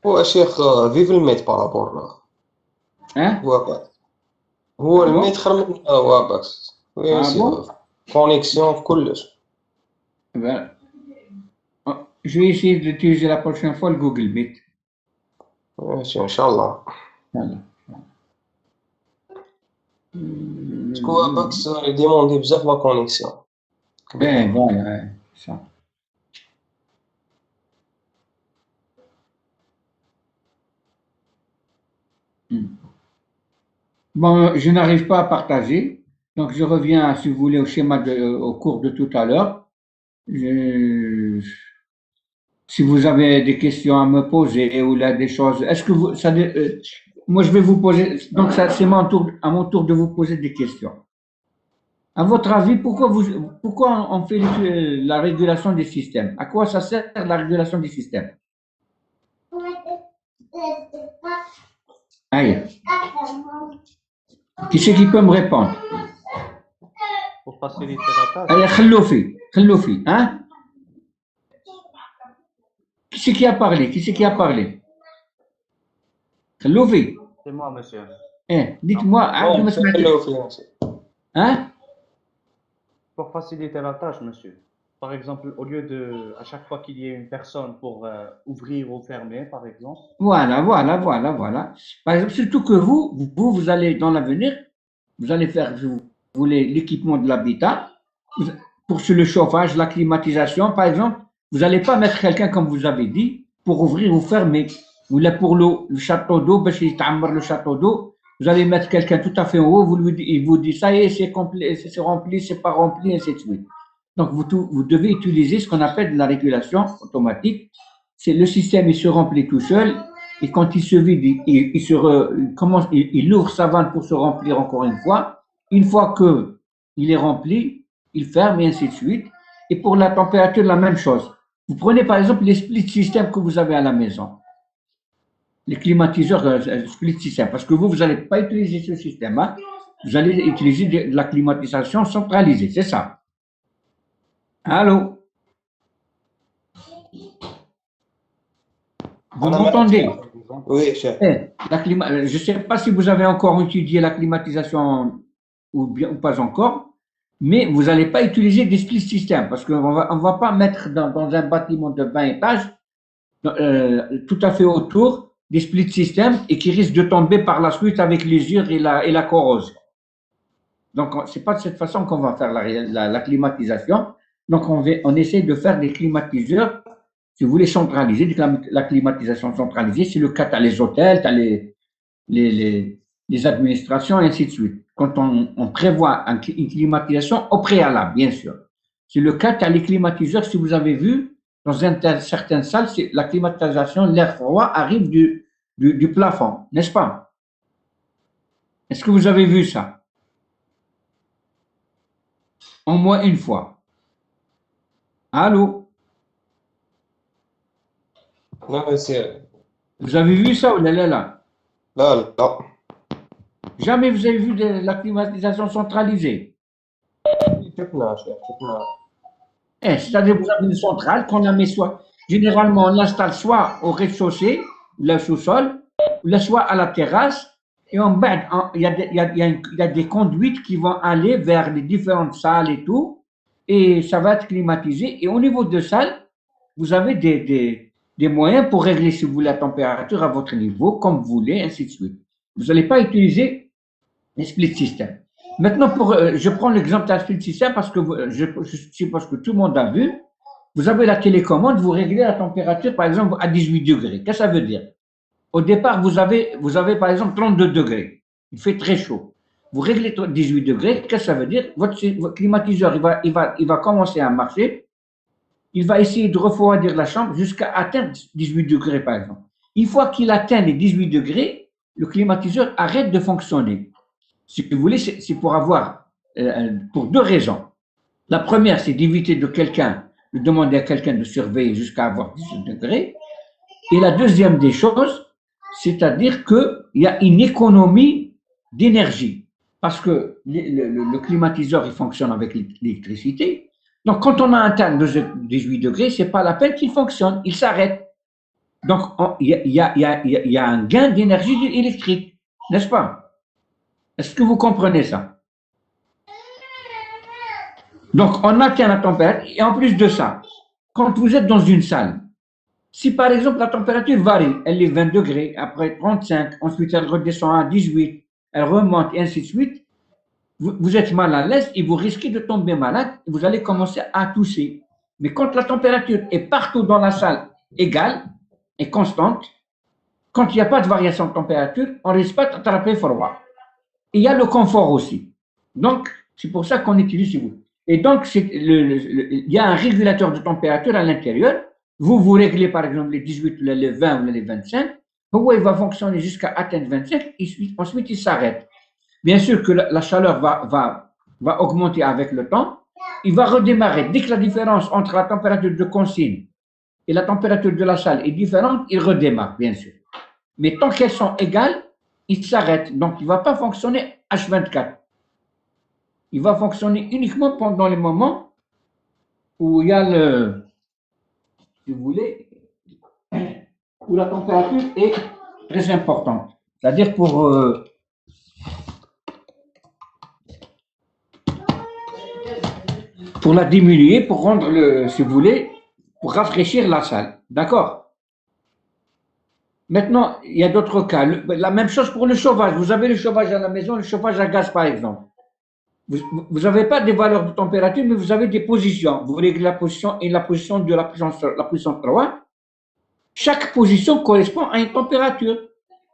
هو شيخ فيف الميت بارابور Hein? واباكس. هو Ah الميت bon? خير من واباكس. وي Ah مسيو. bon? كونيكسيون في كلش. Ben, je vais essayer d'utiliser la prochaine fois le Google Meet. ماشي ان شاء الله. Voilà. باسكو واباكس يديموندي بزاف لا كونيكسيون. Voilà, ouais, ça. Bon, je n'arrive pas à partager, donc je reviens, si vous voulez, au schéma au cours de tout à l'heure. Si vous avez des questions à me poser ou là des choses, est-ce que vous, moi je vais vous poser, donc ça c'est à mon tour de vous poser des questions. À votre avis, pourquoi on fait la régulation des systèmes? À quoi ça sert la régulation des systèmes? Aïe. Qui c'est qui peut me répondre? Pour faciliter la tâche. Allez, Khalloufi, hein? Qui c'est qui a parlé? Qui c'est qui a parlé? Khalloufi, C'est moi, monsieur. dites-moi, hein? Pour faciliter la tâche, monsieur. Par exemple, au lieu de, à chaque fois qu'il y ait une personne pour ouvrir ou fermer, par exemple. Voilà. Par exemple, surtout que vous allez dans l'avenir, vous allez faire, vous voulez l'équipement de l'habitat, pour sur le chauffage, la climatisation, par exemple, vous n'allez pas mettre quelqu'un, comme vous avez dit, pour ouvrir ou fermer. Ou là, pour l'eau, le château d'eau, le château d'eau, vous allez mettre quelqu'un tout à fait en haut, il vous dit, ça y est, c'est complet, c'est rempli, c'est pas rempli, ainsi de suite. Donc, vous devez utiliser ce qu'on appelle de la régulation automatique. C'est le système, il se remplit tout seul, et quand il se vide, il ouvre sa vanne pour se remplir encore une fois. Une fois qu'il est rempli, il ferme et ainsi de suite. Et pour la température, la même chose. Vous prenez par exemple les split systems que vous avez à la maison, les climatiseurs split system, parce que vous n'allez pas utiliser ce système, hein. Vous allez utiliser de la climatisation centralisée, c'est ça. Allô? Vous m'entendez? Oui, chef. Je ne sais pas si vous avez encore étudié la climatisation ou pas encore, mais vous n'allez pas utiliser des split systems parce qu'on ne va pas mettre dans un bâtiment de 20 étages tout à fait autour des split systems et qui risquent de tomber par la suite avec l'usure et la corrosion. Donc, ce n'est pas de cette façon qu'on va faire la climatisation. Donc, on essaie de faire des climatiseurs, si vous voulez, centralisés, la climatisation centralisée. C'est le cas, tu as les hôtels, tu as les administrations, et ainsi de suite. Quand on prévoit une climatisation au préalable, bien sûr. C'est le cas, tu as les climatiseurs, si vous avez vu, dans certaines salles, la climatisation, l'air froid arrive du plafond, n'est-ce pas? Est-ce que vous avez vu ça? Au moins une fois. Allô? Non, monsieur. Vous avez vu ça ou là? لا لا. Jamais vous avez vu de la climatisation centralisée. شفنا شيخ شفنا. C'est-à-dire que vous avez une centrale qu'on la met généralement on l'installe soit au rez-de-chaussée, le sous-sol, ou soit à la terrasse, et en bas, il y a des conduites qui vont aller vers les différentes salles et tout, et ça va être climatisé. Et au niveau de salle, vous avez des moyens pour régler, si vous voulez, la température à votre niveau, comme vous voulez, ainsi de suite. Vous n'allez pas utiliser les split systems. Maintenant, je prends l'exemple d'un split system parce que je suppose que tout le monde a vu. Vous avez la télécommande, vous réglez la température, par exemple, à 18 degrés. Qu'est-ce que ça veut dire? Au départ, vous avez par exemple 32 degrés. Il fait très chaud. Vous réglez 18 degrés. Qu'est-ce que ça veut dire? Votre climatiseur, il va commencer à marcher. Il va essayer de refroidir la chambre jusqu'à atteindre 18 degrés, par exemple. Une fois qu'il atteint les 18 degrés, le climatiseur arrête de fonctionner. Si vous voulez, c'est pour deux raisons. La première, c'est d'éviter de demander à quelqu'un de surveiller jusqu'à avoir 18 degrés. Et la deuxième des choses, c'est-à-dire qu'il y a une économie d'énergie. Parce que le climatiseur, il fonctionne avec l'électricité. Donc, quand on a atteint 18 degrés, ce n'est pas la peine qu'il fonctionne, il s'arrête. Donc, il y a un gain d'énergie électrique, n'est-ce pas? Est-ce que vous comprenez ça? Donc, on atteint la température, et en plus de ça, quand vous êtes dans une salle, si par exemple la température varie, elle est 20 degrés, après 35, ensuite elle redescend à 18, elle remonte et ainsi de suite, vous êtes mal à l'aise et vous risquez de tomber malade, vous allez commencer à tousser. Mais quand la température est partout dans la salle égale et constante, quand il n'y a pas de variation de température, on ne risque pas d'attraper froid. Et il y a le confort aussi. Donc, c'est pour ça qu'on utilise ce bout. Et donc, il y a un régulateur de température à l'intérieur. Vous réglez par exemple les 18, les 20 ou les 25. Il va fonctionner jusqu'à atteindre 25 et ensuite il s'arrête. Bien sûr que la chaleur va augmenter avec le temps. Il va redémarrer. Dès que la différence entre la température de consigne et la température de la salle est différente, il redémarre, bien sûr. Mais tant qu'elles sont égales, il s'arrête. Donc, il ne va pas fonctionner H24. Il va fonctionner uniquement pendant les moments où il y a si vous voulez, où la température est très importante. C'est-à-dire pour la diminuer, pour rendre si vous voulez, pour rafraîchir la salle. D'accord? Maintenant, il y a d'autres cas. La même chose pour le chauffage. Vous avez le chauffage à la maison, le chauffage à gaz par exemple. Vous n'avez pas des valeurs de température, mais vous avez des positions. Vous réglez la position et la position de la puissance 3. Chaque position correspond à une température.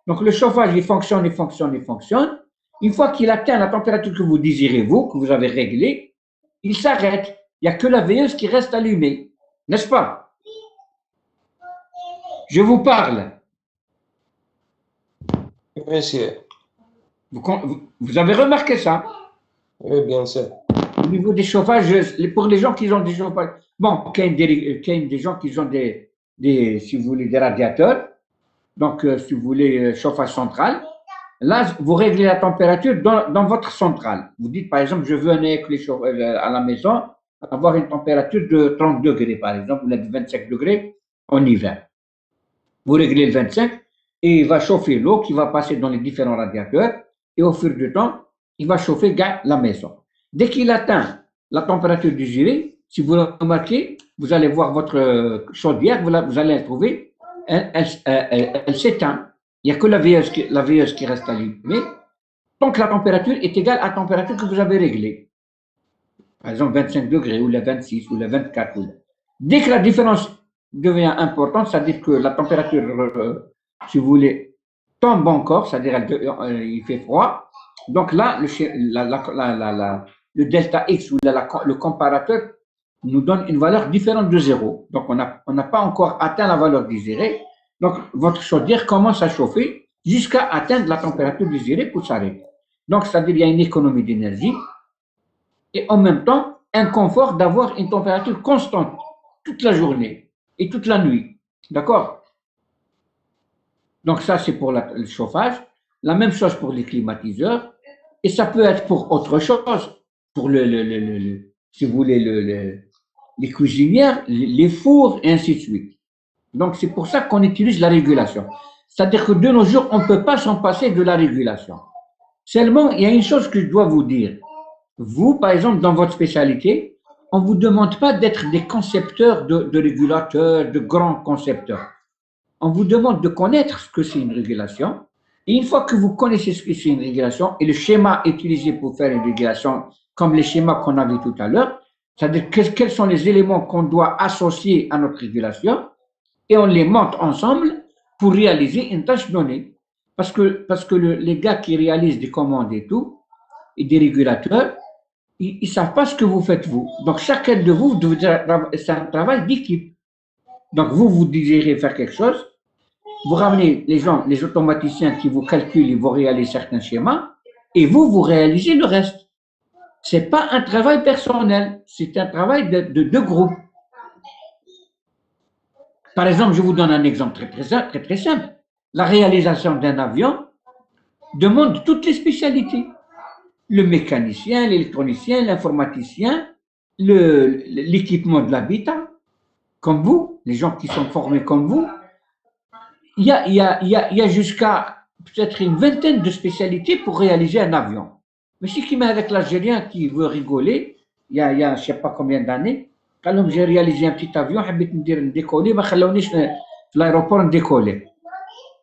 Donc le chauffage, il fonctionne, il fonctionne, il fonctionne. Une fois qu'il atteint la température que vous désirez, que vous avez réglée, il s'arrête. Il n'y a que la veilleuse qui reste allumée. N'est-ce pas? Je vous parle. Bien sûr. Vous avez remarqué ça? Oui, bien sûr. Au niveau des chauffages, pour les gens qui ont des chauffages, bon, il y a des gens qui ont si vous voulez, des radiateurs, donc si vous voulez, chauffage central, là, vous réglez la température dans votre centrale. Vous dites, par exemple, je veux avec à la maison avoir une température de 30 degrés, par exemple, ou de 25 degrés en hiver. Vous réglez le 25 et il va chauffer l'eau qui va passer dans les différents radiateurs et au fur du temps, il va chauffer la maison. Dès qu'il atteint la température désirée, si vous le remarquez, vous allez voir votre chaudière, vous allez la trouver, elle s'éteint. Il n'y a que la veilleuse qui reste allumée, tant que la température est égale à la température que vous avez réglée. Par exemple, 25 degrés, ou la 26, ou la 24. Dès que la différence devient importante, c'est-à-dire que la température, si vous voulez, tombe encore, c'est-à-dire il fait froid, donc là, le delta X ou le comparateur nous donne une valeur différente de 0. Donc, on n'a pas encore atteint la valeur désirée. Donc, votre chaudière commence à chauffer jusqu'à atteindre la température désirée pour s'arrêter. Donc, c'est-à-dire qu'il y a une économie d'énergie et en même temps, un confort d'avoir une température constante toute la journée et toute la nuit. D'accord? Donc, ça, c'est pour le chauffage. La même chose pour les climatiseurs. Et ça peut être pour autre chose, pour si vous voulez, les cuisinières, les fours, et ainsi de suite. Donc, c'est pour ça qu'on utilise la régulation. C'est-à-dire que de nos jours, on ne peut pas s'en passer de la régulation. Seulement, il y a une chose que je dois vous dire. Vous, par exemple, dans votre spécialité, on ne vous demande pas d'être des concepteurs de régulateurs, de grands concepteurs. On vous demande de connaître ce que c'est une régulation. Et une fois que vous connaissez ce que c'est une régulation et le schéma utilisé pour faire une régulation, comme les schémas qu'on a vu tout à l'heure, c'est-à-dire quels sont les éléments qu'on doit associer à notre régulation, et on les monte ensemble pour réaliser une tâche donnée. Parce que les gars qui réalisent des commandes et tout, et des régulateurs, ils ne savent pas ce que vous faites vous. Donc chacun de vous, c'est un travail d'équipe. Donc vous désirez faire quelque chose, vous ramenez les gens, les automaticiens qui vous calculent, ils vous réalisent certains schémas, et vous réalisez le reste. Ce n'est pas un travail personnel, c'est un travail de groupe. Par exemple, je vous donne un exemple très simple. La réalisation d'un avion demande toutes les spécialités. Le mécanicien, l'électronicien, l'informaticien, l'équipement de l'habitat, comme vous, les gens qui sont formés comme vous. Il y a jusqu'à peut-être une vingtaine de spécialités pour réaliser un avion. Mais si qui met avec l'Algérien qui veut rigoler, il y a je ne sais pas combien d'années, quand j'ai réalisé un petit avion, j'ai décoller, mais l'aéroport décoller.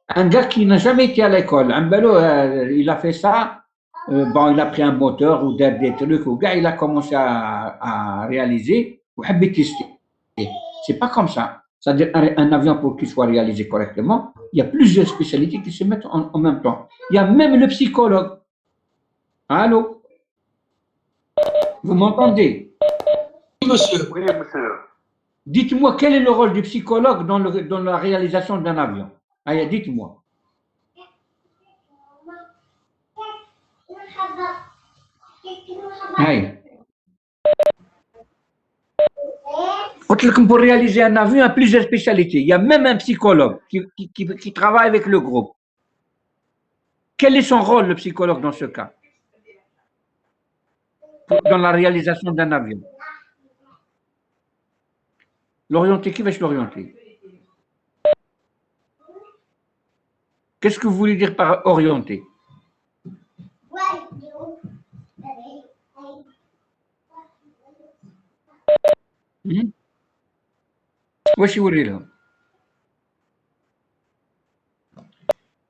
Un gars qui n'a jamais été à l'école, il a fait ça, bon, il a pris un moteur ou des trucs, il a commencé à réaliser, ou à tester. C'est pas comme ça. C'est-à-dire un avion pour qu'il soit réalisé correctement, il y a plusieurs spécialités qui se mettent en même temps. Il y a même le psychologue. Allô? Vous m'entendez? Oui, monsieur. Oui, monsieur. Dites-moi, quel est le rôle du psychologue dans la réalisation d'un avion? Allez, dites-moi. Allez. Pour réaliser un avion, il y a plusieurs spécialités. Il y a même un psychologue qui travaille avec le groupe. Quel est son rôle, le psychologue, dans ce cas? Dans la réalisation d'un avion. L'orienter, qui va-je l'orienter? Qu'est-ce que vous voulez dire par orienter?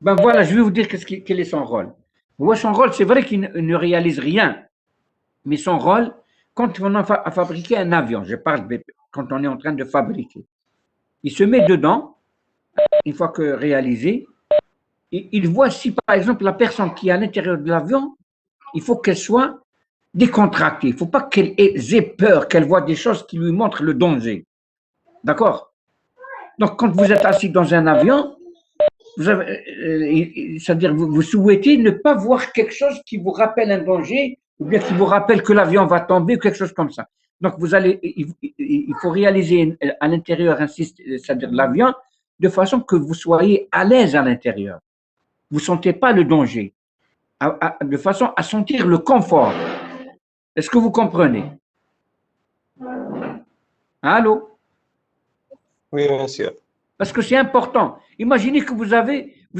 Ben voilà, je vais vous dire quel est son rôle. Son rôle, c'est vrai qu'il ne réalise rien, mais son rôle, quand on a fabriqué un avion, je parle quand on est en train de fabriquer, il se met dedans, une fois que réalisé, et il voit si par exemple la personne qui est à l'intérieur de l'avion, il faut qu'elle soit décontractée, il ne faut pas qu'elle ait peur, qu'elle voit des choses qui lui montrent le danger. D'accord? Donc quand vous êtes assis dans un avion, c'est-à-dire vous souhaitez ne pas voir quelque chose qui vous rappelle un danger ou bien qui vous rappelle que l'avion va tomber ou quelque chose comme ça. Donc il faut réaliser à l'intérieur c'est-à-dire l'avion de façon que vous soyez à l'aise à l'intérieur. Vous ne sentez pas le danger, de façon à sentir le confort. Est-ce que vous comprenez? Allô? Oui, bien sûr. Parce que c'est important. Imaginez que vous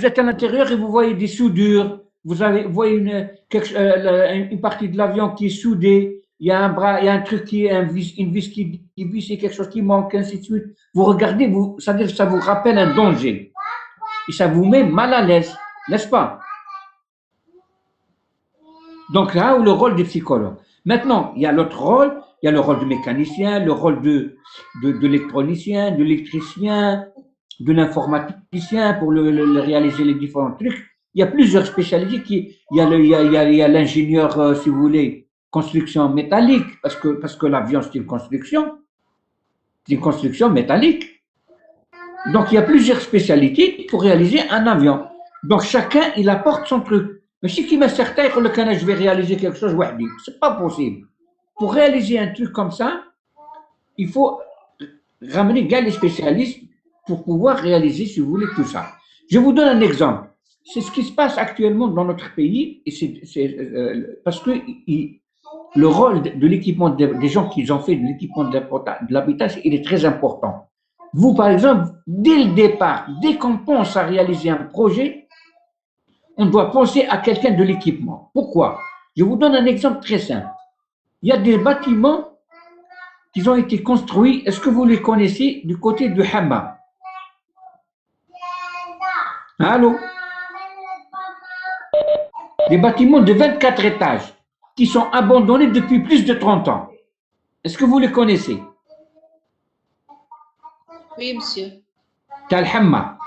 êtes à l'intérieur et vous voyez des soudures, vous voyez une partie de l'avion qui est soudée, il y a un bras, il y a un truc une vis qui visse et quelque chose qui manque, ainsi de suite. Vous regardez, ça vous rappelle un danger. Et ça vous met mal à l'aise, n'est-ce pas? Donc là où le rôle du psychologue. Maintenant, il y a l'autre rôle, il y a le rôle du mécanicien, le rôle de l'électronicien, de l'électricien, de l'informaticien pour réaliser les différents trucs. Il y a plusieurs spécialités. Il y a l'ingénieur, si vous voulez, construction métallique, parce que l'avion, c'est une construction métallique. Donc, il y a plusieurs spécialités pour réaliser un avion. Donc, chacun, il apporte son truc. Mais si qui m'a certain que je vais réaliser quelque chose, c'est pas possible. Pour réaliser un truc comme ça, il faut ramener les spécialistes pour pouvoir réaliser, si vous voulez, tout ça. Je vous donne un exemple. C'est ce qui se passe actuellement dans notre pays, et parce que le rôle de l'équipement des gens qui ont fait de l'équipement de l'habitat, il est très important. Vous, par exemple, dès le départ, dès qu'on pense à réaliser un projet, on doit penser à quelqu'un de l'équipement. Pourquoi? Je vous donne un exemple très simple. Il y a des bâtiments qui ont été construits, est-ce que vous les connaissez, du côté du Hammam? Allô? Des bâtiments de 24 étages qui sont abandonnés depuis plus de 30 ans. Est-ce que vous les connaissez? Oui, monsieur. Tal Hammam.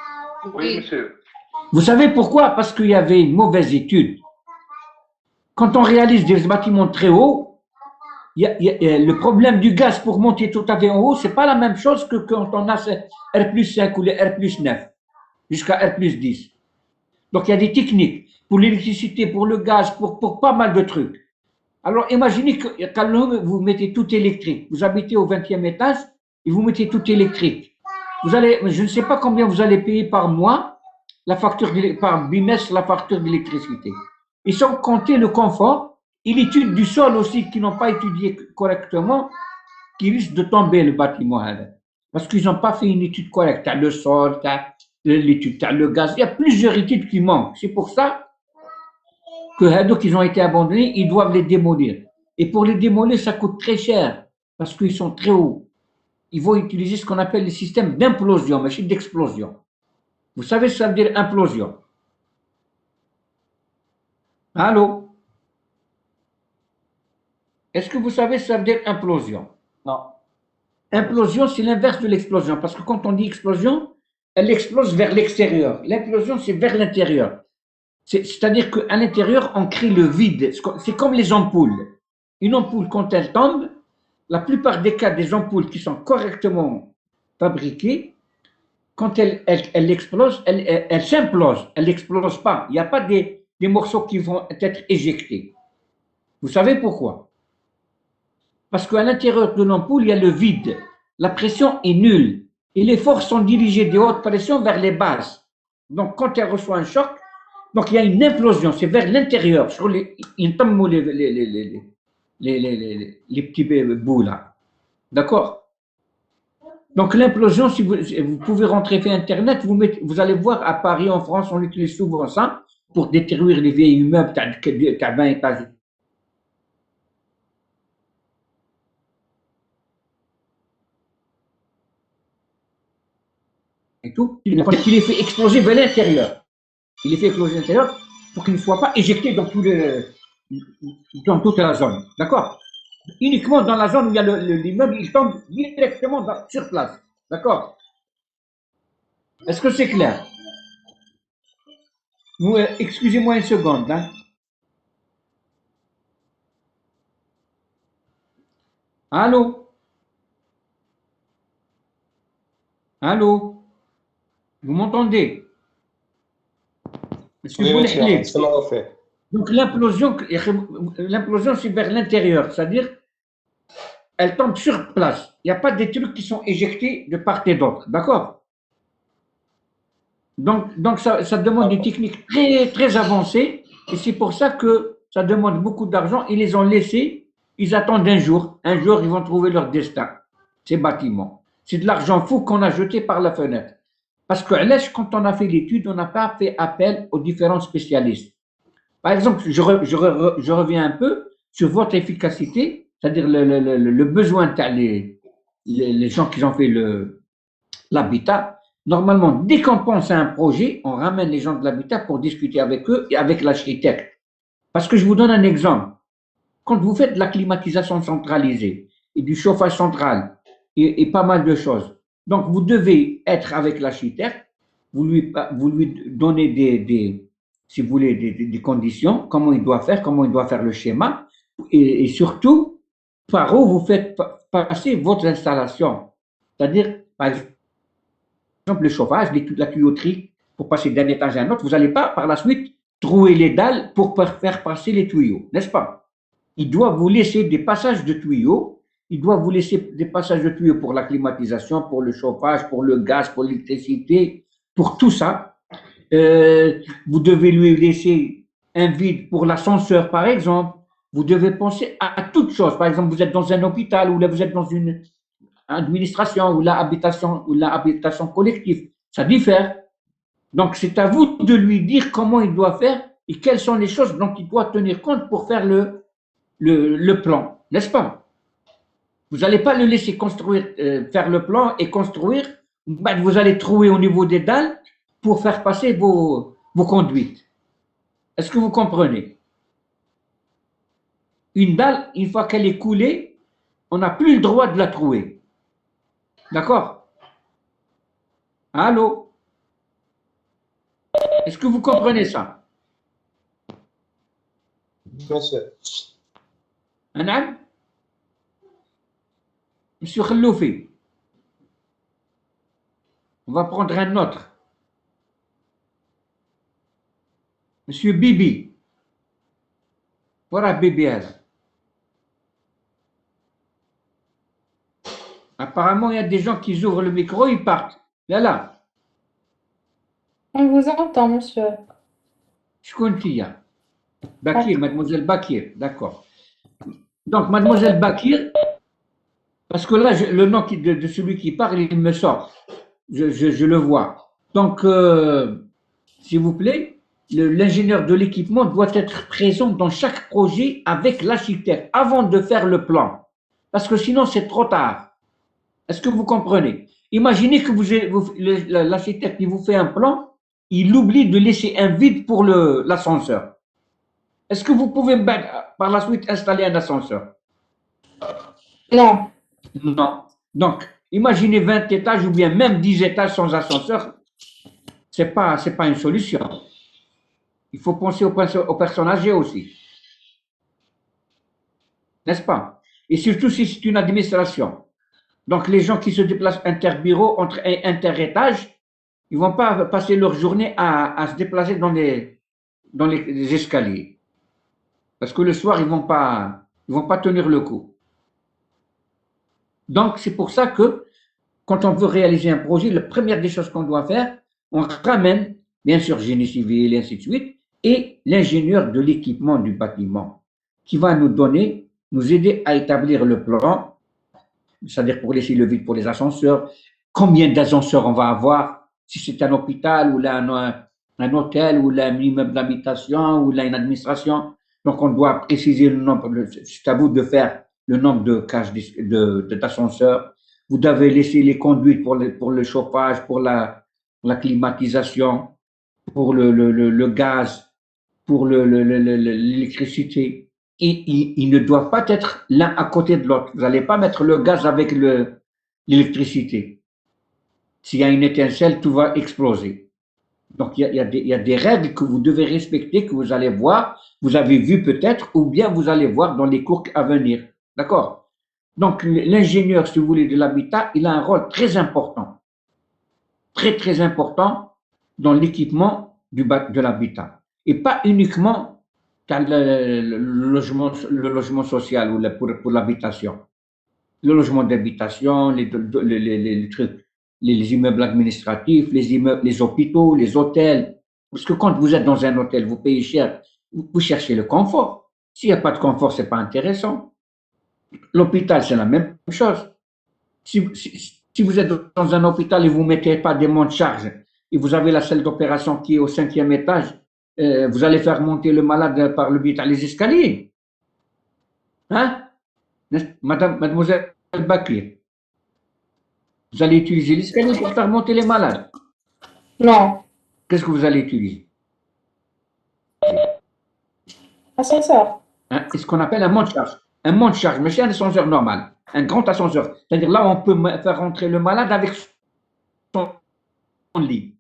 Oui, monsieur. Vous savez pourquoi? Parce qu'il y avait une mauvaise étude. Quand on réalise des bâtiments très hauts, le problème du gaz pour monter tout à fait en haut, ce n'est pas la même chose que quand on a R plus 5 ou les R plus 9, jusqu'à R plus 10. Donc il y a des techniques pour l'électricité, pour le gaz, pour pas mal de trucs. Alors imaginez que quand vous mettez tout électrique, vous habitez au 20e étage et vous mettez tout électrique. Vous allez, je ne sais pas combien vous allez payer par mois, la facture par bimestre, la facture d'électricité. Et sans compter le confort et l'étude du sol aussi, qui n'ont pas étudié correctement, qui risque de tomber le bâtiment. Parce qu'ils n'ont pas fait une étude correcte. Tu as le sol, tu as l'étude, tu as le gaz. Il y a plusieurs études qui manquent. C'est pour ça que donc ils ont été abandonnés, ils doivent les démolir. Et pour les démolir, ça coûte très cher parce qu'ils sont très hauts. Ils vont utiliser ce qu'on appelle le système d'implosion, mais c'est d'explosion. Vous savez ce que ça veut dire implosion? Allô? Est-ce que vous savez ce que ça veut dire implosion? Non. Implosion, c'est l'inverse de l'explosion, parce que quand on dit explosion, elle explose vers l'extérieur. L'implosion, c'est vers l'intérieur. C'est-à-dire qu'à l'intérieur, on crée le vide. C'est comme les ampoules. Une ampoule, quand elle tombe, la plupart des cas des ampoules qui sont correctement fabriquées, quand elle explose, elle s'implose, elle n'explose pas. Il n'y a pas des morceaux qui vont être éjectés. Vous savez pourquoi? Parce qu'à l'intérieur de l'ampoule, il y a le vide. La pression est nulle. Et les forces sont dirigées de haute pression vers les basses. Donc, quand elle reçoit un choc, donc il y a une implosion, c'est vers l'intérieur, sur les petits bouts là. D'accord? Donc l'implosion, si vous pouvez rentrer sur Internet, vous allez voir à Paris, en France, on utilise souvent ça pour détruire les vieilles immeubles, tu as 20 étages. Et tout, il les fait exploser vers l'intérieur. Il les fait exploser à l'intérieur pour qu'ils ne soient pas éjectés dans toute la zone. D'accord? Uniquement dans la zone où il y a l'immeuble, il tombe directement sur place. D'accord? Est-ce que c'est clair? Excusez-moi une seconde. Hein. Allô? Allô? Vous m'entendez? Monsieur Oui, monsieur, Boulehleb. ça m'a fait. Donc l'implosion, c'est vers l'intérieur, c'est-à-dire elle tombe sur place. Il n'y a pas des trucs qui sont éjectés de part et d'autre. D'accord? Donc ça demande des techniques très, très avancées et c'est pour ça que ça demande beaucoup d'argent. Ils les ont laissés, ils attendent un jour. Un jour, ils vont trouver leur destin, ces bâtiments. C'est de l'argent fou qu'on a jeté par la fenêtre. Parce que quand on a fait l'étude, on n'a pas fait appel aux différents spécialistes. Par exemple, je reviens un peu sur votre efficacité, c'est-à-dire le besoin les gens qui ont fait l'habitat. Normalement, dès qu'on pense à un projet, on ramène les gens de l'habitat pour discuter avec eux et avec l'architecte. Parce que je vous donne un exemple. Quand vous faites de la climatisation centralisée et du chauffage central et pas mal de choses, donc vous devez être avec l'architecte, vous lui donnez si vous voulez, des conditions, comment il doit faire le schéma, et surtout, par où vous faites passer votre installation. C'est-à-dire, par exemple, le chauffage, la tuyauterie, pour passer d'un étage à un autre, vous n'allez pas par la suite trouer les dalles pour faire passer les tuyaux, n'est-ce pas? Il doit vous laisser des passages de tuyaux, il doit vous laisser des passages de tuyaux pour la climatisation, pour le chauffage, pour le gaz, pour l'électricité, pour tout ça. Vous devez lui laisser un vide pour l'ascenseur, par exemple. Vous devez penser à toutes choses. Par exemple, vous êtes dans un hôpital ou là, vous êtes dans une administration ou l'habitation collective. Ça diffère. Donc, c'est à vous de lui dire comment il doit faire et quelles sont les choses dont il doit tenir compte pour faire le plan, n'est-ce pas? Vous n'allez pas le laisser construire, faire le plan et construire. Ben, vous allez trouver au niveau des dalles pour faire passer vos conduites. Est-ce que vous comprenez? Une dalle, une fois qu'elle est coulée, on n'a plus le droit de la trouver. D'accord? Allô? Est-ce que vous comprenez ça? Monsieur. Anam? Monsieur Khalloufi, on va prendre un autre. Monsieur Bibi. Voilà Bibi. Apparemment, il y a des gens qui ouvrent le micro, ils partent. Là, On vous entend, monsieur. Shkuntiya. Bakir, mademoiselle Bakir, d'accord. Donc, mademoiselle Bakir, parce que là, le nom de celui qui parle, il me sort. Je le vois. Donc, s'il vous plaît, l'ingénieur de l'équipement doit être présent dans chaque projet avec l'architecte avant de faire le plan. Parce que sinon, c'est trop tard. Est-ce que vous comprenez? Imaginez que l'architecte qui vous fait un plan, il oublie de laisser un vide pour l'ascenseur. Est-ce que vous pouvez par la suite installer un ascenseur? Non. Non. Donc, imaginez 20 étages ou bien même 10 étages sans ascenseur, c'est pas une solution. Il faut penser aux personnes âgées aussi. N'est-ce pas? Et surtout si c'est une administration. Donc, les gens qui se déplacent interbureau, inter-étages, ils ne vont pas passer leur journée à se déplacer dans les escaliers. Parce que le soir, ils vont pas tenir le coup. Donc, c'est pour ça que quand on veut réaliser un projet, la première des choses qu'on doit faire, on ramène, bien sûr, génie civil et ainsi de suite, et l'ingénieur de l'équipement du bâtiment qui va nous aider à établir le plan, c'est-à-dire pour laisser le vide pour les ascenseurs, combien d'ascenseurs on va avoir, si c'est un hôpital ou là un hôtel ou là un immeuble d'habitation ou là une administration. Donc, on doit préciser le nombre, c'est à vous de faire le nombre de cages d'ascenseurs. Vous devez laisser les conduites pour le chauffage, pour la climatisation, pour le gaz, pour l'électricité. Et ils ne doivent pas être l'un à côté de l'autre. Vous n'allez pas mettre le gaz avec l'électricité. S'il y a une étincelle, tout va exploser. Donc, il y a des règles que vous devez respecter, que vous allez voir, vous avez vu peut-être, ou bien vous allez voir dans les cours à venir. D'accord? Donc, l'ingénieur, si vous voulez, de l'habitat, il a un rôle très important. Très, très important dans l'équipement de l'habitat. Et pas uniquement le logement social ou pour l'habitation. Le logement d'habitation, les trucs, les immeubles administratifs, les hôpitaux, les hôtels. Parce que quand vous êtes dans un hôtel, vous payez cher, vous cherchez le confort. S'il n'y a pas de confort, ce n'est pas intéressant. L'hôpital, c'est la même chose. Si vous êtes dans un hôpital et vous ne mettez pas des monte-charges et vous avez la salle d'opération qui est au 5e étage, vous allez faire monter le malade par le biais des escaliers. Hein? Mademoiselle Bakir, vous allez utiliser l'escalier pour faire monter les malades. Non. Qu'est-ce que vous allez utiliser? Ascenseur. Hein? C'est ce qu'on appelle un monte-charge. Un monte-charge, mais c'est un ascenseur normal. Un grand ascenseur. C'est-à-dire là, on peut faire rentrer le malade avec son lit.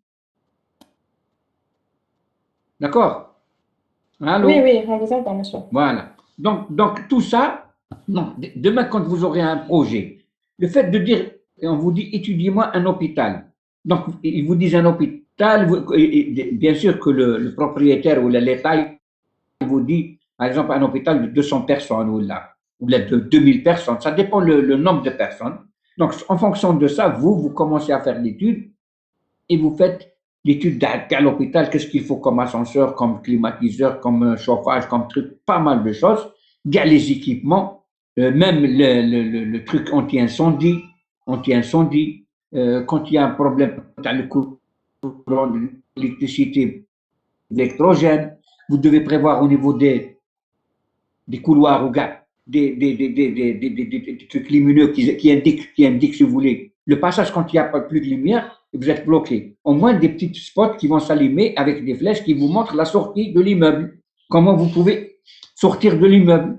D'accord? Allô? Oui, oui, on vous entend, monsieur. Voilà. Donc tout ça, non. Demain, quand vous aurez un projet, le fait de dire, on vous dit, étudiez-moi un hôpital. Donc, ils vous disent un hôpital, bien sûr que le propriétaire ou l'État, il vous dit, par exemple, un hôpital de 200 personnes ou de 2000 personnes. Ça dépend le nombre de personnes. Donc, en fonction de ça, vous commencez à faire l'étude et vous faites l'étude à l'hôpital, qu'est-ce qu'il faut comme ascenseur, comme climatiseur, comme chauffage, comme truc, pas mal de choses. Il y a les équipements, même le truc anti-incendie, quand il y a un problème dans le courant de l'électricité, électrogène, vous devez prévoir au niveau des couloirs ou des trucs lumineux qui indiquent, si vous voulez, le passage quand il n'y a pas plus de lumière, vous êtes bloqué. Au moins des petits spots qui vont s'allumer avec des flèches qui vous montrent la sortie de l'immeuble. Comment vous pouvez sortir de l'immeuble.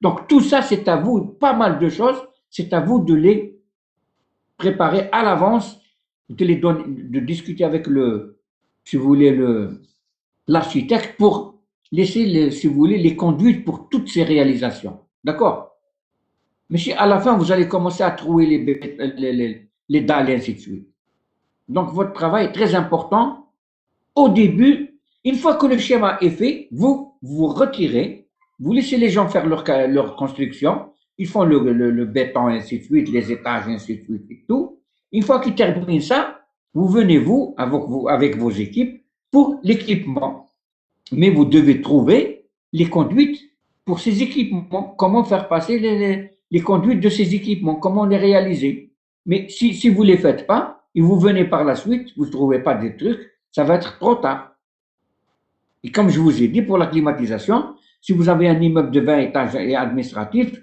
Donc tout ça, c'est à vous, pas mal de choses, c'est à vous de les préparer à l'avance, de discuter avec si vous voulez, l'architecte pour laisser, si vous voulez, les conduites pour toutes ces réalisations. D'accord? Mais si à la fin, vous allez commencer à trouver les dalles et ainsi de suite. Donc, votre travail est très important. Au début, une fois que le schéma est fait, vous retirez, vous laissez les gens faire leur construction, ils font le béton, et ainsi de suite, les étages, et ainsi de suite, et tout. Une fois qu'ils terminent ça, vous venez, avec vos équipes, pour l'équipement. Mais vous devez trouver les conduites pour ces équipements. Comment faire passer les conduites de ces équipements, comment les réaliser. Mais si vous ne les faites pas, et vous venez par la suite, vous ne trouvez pas des trucs, ça va être trop tard. Et comme je vous ai dit, pour la climatisation, si vous avez un immeuble de 20 étages et administratif,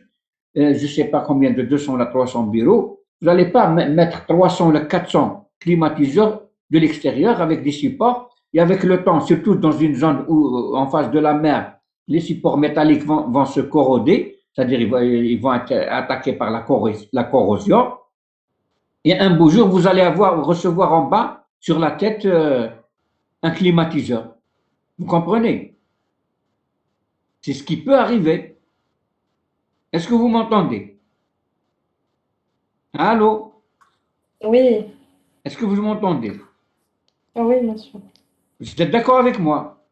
je ne sais pas combien de 200 à 300 bureaux, vous n'allez pas mettre 300 ou 400 climatiseurs de l'extérieur avec des supports. Et avec le temps, surtout dans une zone où, en face de la mer, les supports métalliques vont se corroder, c'est-à-dire ils vont être attaqués par la corrosion. Et un beau jour, vous allez recevoir en bas, sur la tête, un climatiseur. Vous comprenez? C'est ce qui peut arriver. Est-ce que vous m'entendez? Allô? Oui, Est-ce que vous m'entendez? oui, monsieur. Vous êtes d'accord avec moi?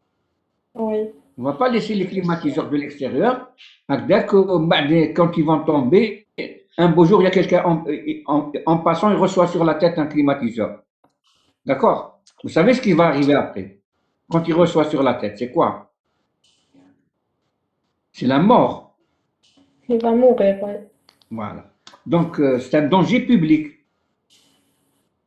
Oui, On ne va pas laisser les climatiseurs de l'extérieur. Quand ils vont tomber, un beau jour, il y a quelqu'un en passant, il reçoit sur la tête un climatiseur. D'accord? Vous savez ce qui va arriver après? Quand il reçoit sur la tête, c'est quoi? C'est la mort. il va mourir, oui. Voilà. Donc, c'est un danger public.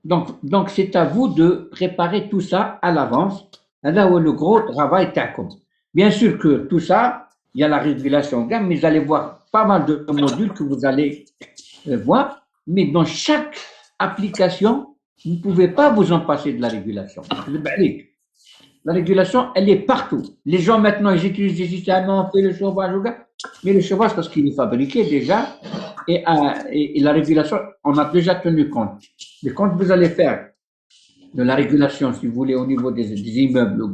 Donc c'est à vous de préparer tout ça à l'avance. Là où le gros travail t'accombe. Bien sûr que tout ça, il y a la régulation gamme, mais vous allez voir pas mal de modules que vous allez voir. Mais dans chaque application, vous ne pouvez pas vous en passer de la régulation. La régulation, elle est partout. Les gens maintenant, ils utilisent des systèmes, on fait le chauffage, mais le chauffage, parce qu'il est fabriqué déjà, et la régulation, on a déjà tenu compte. Mais quand vous allez faire de la régulation, si vous voulez, au niveau des immeubles,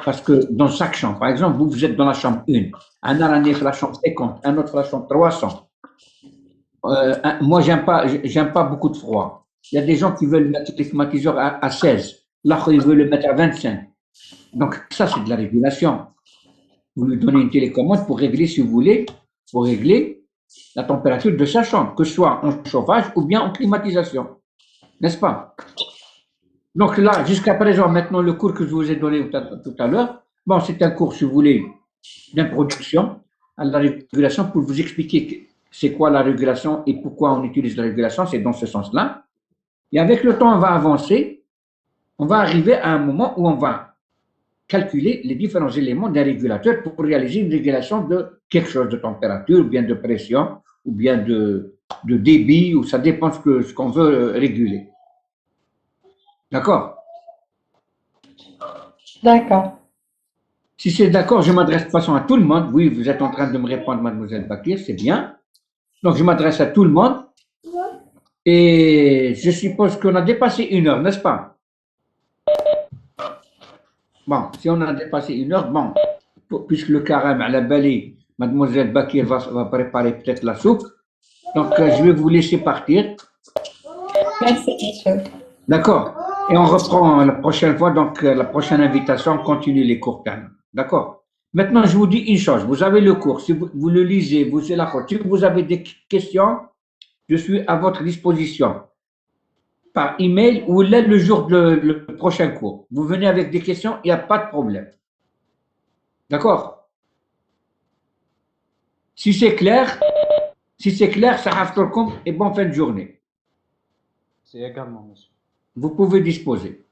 parce que dans chaque chambre, par exemple, vous êtes dans la chambre 1, un autre fait la chambre 50, un autre fait la chambre 300. Moi, j'aime pas beaucoup de froid. Il y a des gens qui veulent mettre les climatiseurs à 16. L'autre, il veut le mettre à 25. Donc, ça, c'est de la régulation. Vous lui donnez une télécommande pour régler, si vous voulez, pour régler la température de sa chambre, que ce soit en chauffage ou bien en climatisation. N'est-ce pas? Donc là, jusqu'à présent, maintenant, le cours que je vous ai donné tout à l'heure, bon, c'est un cours, si vous voulez, d'introduction à la régulation pour vous expliquer c'est quoi la régulation et pourquoi on utilise la régulation, c'est dans ce sens-là. Et avec le temps, on va avancer, on va arriver à un moment où on va calculer les différents éléments d'un régulateur pour réaliser une régulation de quelque chose de température, ou bien de pression, ou bien de débit, ou ça dépend ce qu'on veut réguler. D'accord? D'accord. Si c'est d'accord, je m'adresse de toute façon à tout le monde. Oui, vous êtes en train de me répondre, mademoiselle Bakir, c'est bien. Donc, je m'adresse à tout le monde. Et je suppose qu'on a dépassé 1 heure, n'est-ce pas? Bon, si on a dépassé 1 heure, bon, puisque le carême à la balai, mademoiselle Bakir va préparer peut-être la soupe. Donc, je vais vous laisser partir. Merci, monsieur. D'accord? Et on reprend la prochaine fois, donc la prochaine invitation, on continue les cours calmes. D'accord? Maintenant, je vous dis une chose. Vous avez le cours, si vous le lisez, vous avez la faute. Si vous avez des questions, je suis à votre disposition. Par email ou là le jour le prochain cours. Vous venez avec des questions, il n'y a pas de problème. D'accord? Si c'est clair, ça haftorkoum et bonne fin de journée. C'est également, monsieur. Vous pouvez disposer.